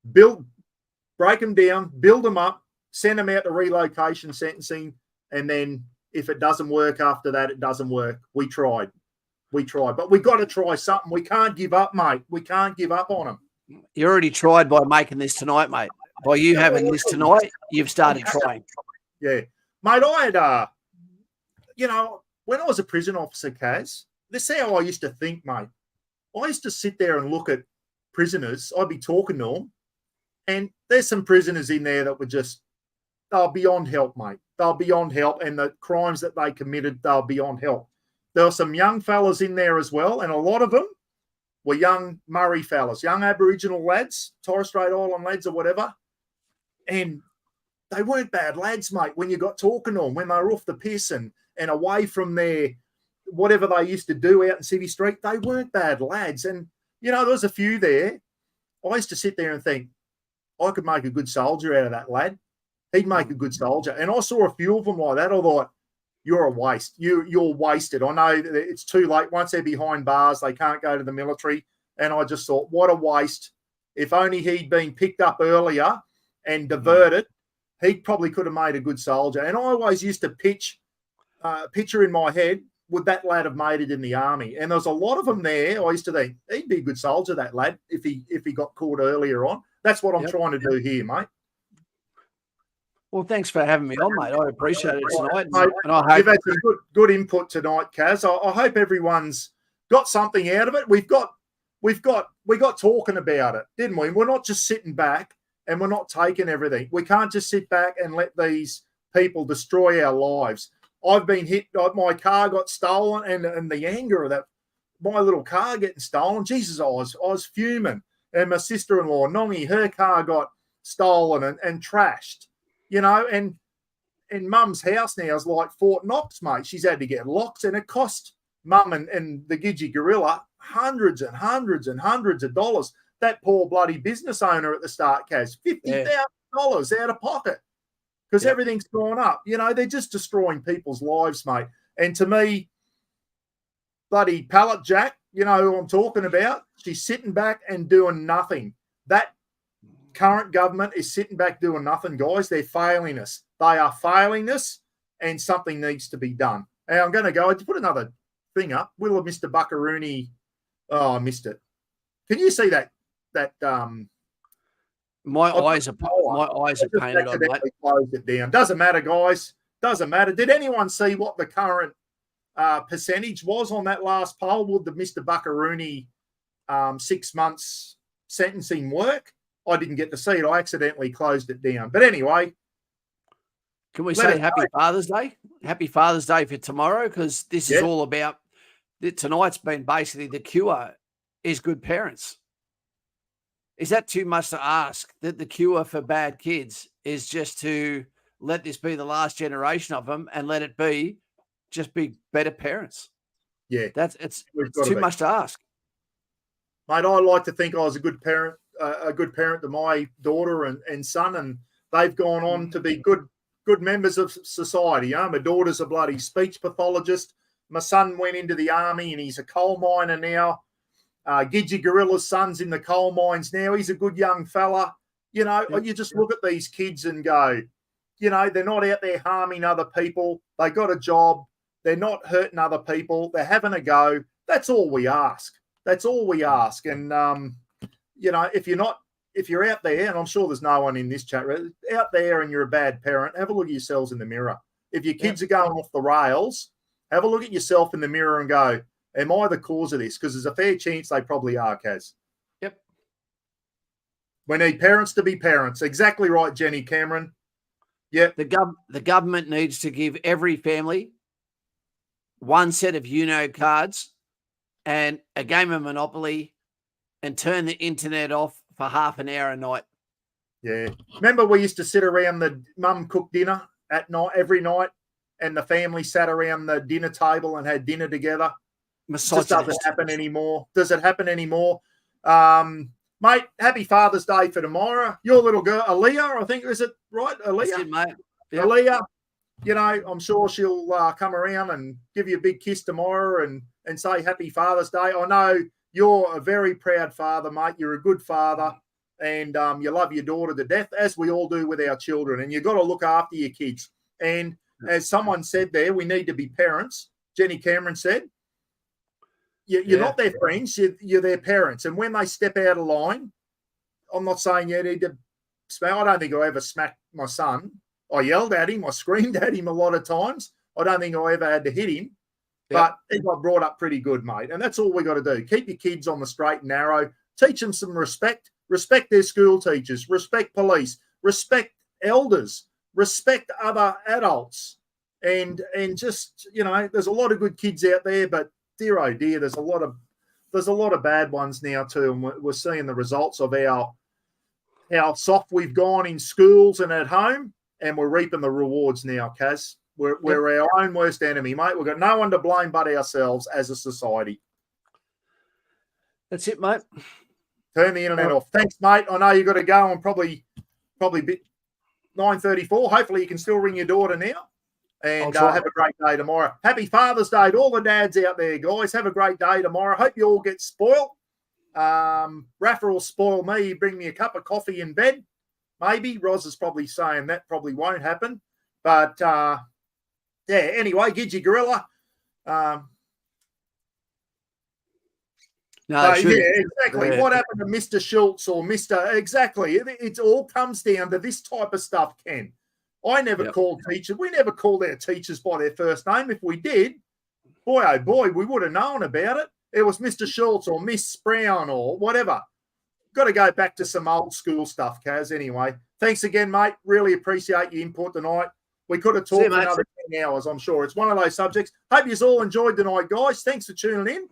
break them down, build them up, send them out to relocation sentencing, and then if it doesn't work after that, it doesn't work. We tried. But we got to try something. We can't give up, mate. We can't give up on them. You already tried by making this tonight, mate. By you having this tonight, you've started trying. Yeah. Mate, I had, when I was a prison officer, Kaz, this is how I used to think, mate. I used to sit there and look at prisoners. I'd be talking to them, and there's some prisoners in there that were they're beyond help, mate. They're beyond help, and the crimes that they committed, they're beyond help. There were some young fellas in there as well, and a lot of them were young Murray fellas, young Aboriginal lads, Torres Strait Island lads or whatever, and they weren't bad lads, mate, when you got talking to them, when they were off the piss and away from their whatever they used to do out in City Street. They weren't bad lads. And, there was a few there. I used to sit there and think, I could make a good soldier out of that lad. He'd make a good soldier. And I saw a few of them like that. I thought, you're a waste. You're wasted. I know it's too late. Once they're behind bars, they can't go to the military. And I just thought, what a waste. If only he'd been picked up earlier and diverted, he probably could have made a good soldier. And I always used to picture in my head, would that lad have made it in the army? And there was a lot of them there. I used to think, he'd be a good soldier, that lad, if he got caught earlier on. That's what I'm trying to do here, mate. Well, thanks for having me on, mate. I appreciate it tonight. Mate, and I hope you've had some good input tonight, Kaz. I hope everyone's got something out of it. We got talking about it, didn't we? We're not just sitting back and we're not taking everything. We can't just sit back and let these people destroy our lives. I've been hit. My car got stolen, and the anger of that, my little car getting stolen. Jesus, I was fuming. And my sister-in-law, Nongi, her car got stolen and trashed. And Mum's house now is like Fort Knox, mate. She's had to get locks, and it cost mum and the Gidgee gorilla hundreds and hundreds and hundreds of dollars. That poor bloody business owner at the start, Kaz, $50,000 out of pocket because everything's gone up. You know, they're just destroying people's lives, mate. And to me, bloody Pallet Jack, you know who I'm talking about, she's sitting back and doing nothing. That current government is sitting back doing nothing, guys. They're failing us. They are failing us, and something needs to be done. And I'm going to go, I just put another thing up. Will Mr. Buckaroony, oh, I missed it. Can you see that? My eyes are painted on, mate. Closed it down. Doesn't matter, guys. Doesn't matter. Did anyone see what the current percentage was on that last poll? Would the Mr. Buckaroony 6 months sentencing work? I didn't get to see it. I accidentally closed it down. But anyway. Can we say Happy Father's Day? Happy Father's Day for tomorrow, because this is all about, tonight's been basically the cure is good parents. Is that too much to ask, that the cure for bad kids is just to let this be the last generation of them and let it be just be better parents? Yeah. It's too much to ask. Mate, I like to think I was a good parent to my daughter and son, and they've gone on to be good members of society. My daughter's a bloody speech pathologist. My son went into the army and he's a coal miner now. Gidgee Gorilla's son's in the coal mines now. He's a good young fella. You know, you just look at these kids and go, you know, they're not out there harming other people. They got a job. They're not hurting other people. They're having a go. That's all we ask. That's all we ask. And, you know, if you're out there, and I'm sure there's no one in this chat, out there and you're a bad parent, have a look at yourselves in the mirror. If your kids are going off the rails, have a look at yourself in the mirror and go, am I the cause of this? Because there's a fair chance they probably are, Kaz. Yep. We need parents to be parents. Exactly right, Jenny Cameron. Yeah. The government needs to give every family one set of Uno cards and a game of Monopoly and turn the internet off for half an hour a night. Yeah. Remember we used to sit around the mum cooked dinner at night every night, and the family sat around the dinner table and had dinner together? Just doesn't happen anymore. Does it happen anymore? Mate, happy Father's Day for tomorrow. Your little girl, Aaliyah, I think, is it right? Aaliyah? That's it, mate. Yep. Aaliyah, you know, I'm sure she'll come around and give you a big kiss tomorrow and say happy Father's Day. I know you're a very proud father, mate. You're a good father, and you love your daughter to death, as we all do with our children. And you've got to look after your kids. And as someone said there, we need to be parents. Jenny Cameron said, you're not their friends, you're their parents. And when they step out of line, I'm not saying you need to smack. I don't think I ever smacked my son. I yelled at him. I screamed at him a lot of times. I don't think I ever had to hit him. But he got brought up pretty good, mate. And that's all we got to do. Keep your kids on the straight and narrow. Teach them some respect. Respect their school teachers. Respect police. Respect elders. Respect other adults. And just, you know, there's a lot of good kids out there, but dear oh dear, there's a lot of bad ones now too. And we're seeing the results of how soft we've gone in schools and at home, and we're reaping the rewards now, Kaz. We're our own worst enemy, mate. We've got no one to blame but ourselves as a society. That's it, mate. Turn the internet off. Thanks, mate. I know you've got to go and probably bit 9:34. Hopefully you can still ring your daughter now. And have a great day tomorrow. Happy Father's Day to all the dads out there, guys. Have a great day tomorrow. Hope you all get spoiled. Rafa will spoil me. Bring me a cup of coffee in bed. Maybe. Roz is probably saying that probably won't happen. But, anyway, Gidgee Gorilla. Exactly. Yeah. What happened to Mr. Schultz or Mr. Exactly. It all comes down to this type of stuff, Ken. I never called teachers. We never called our teachers by their first name. If we did, boy, oh boy, we would have known about it. It was Mr. Schultz or Miss Brown or whatever. Got to go back to some old school stuff, Kaz. Anyway, thanks again, mate. Really appreciate your input tonight. We could have talked for another 10 hours, I'm sure. It's one of those subjects. Hope you all enjoyed tonight, guys. Thanks for tuning in.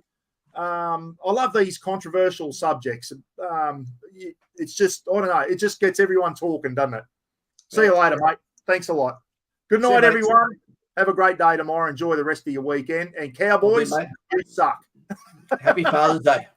I love these controversial subjects. It's just, I don't know, it just gets everyone talking, doesn't it? See you later, mate. Thanks a lot. Good night, everyone. Have a great day tomorrow. Enjoy the rest of your weekend. And Cowboys, mate. you suck. Happy Father's Day.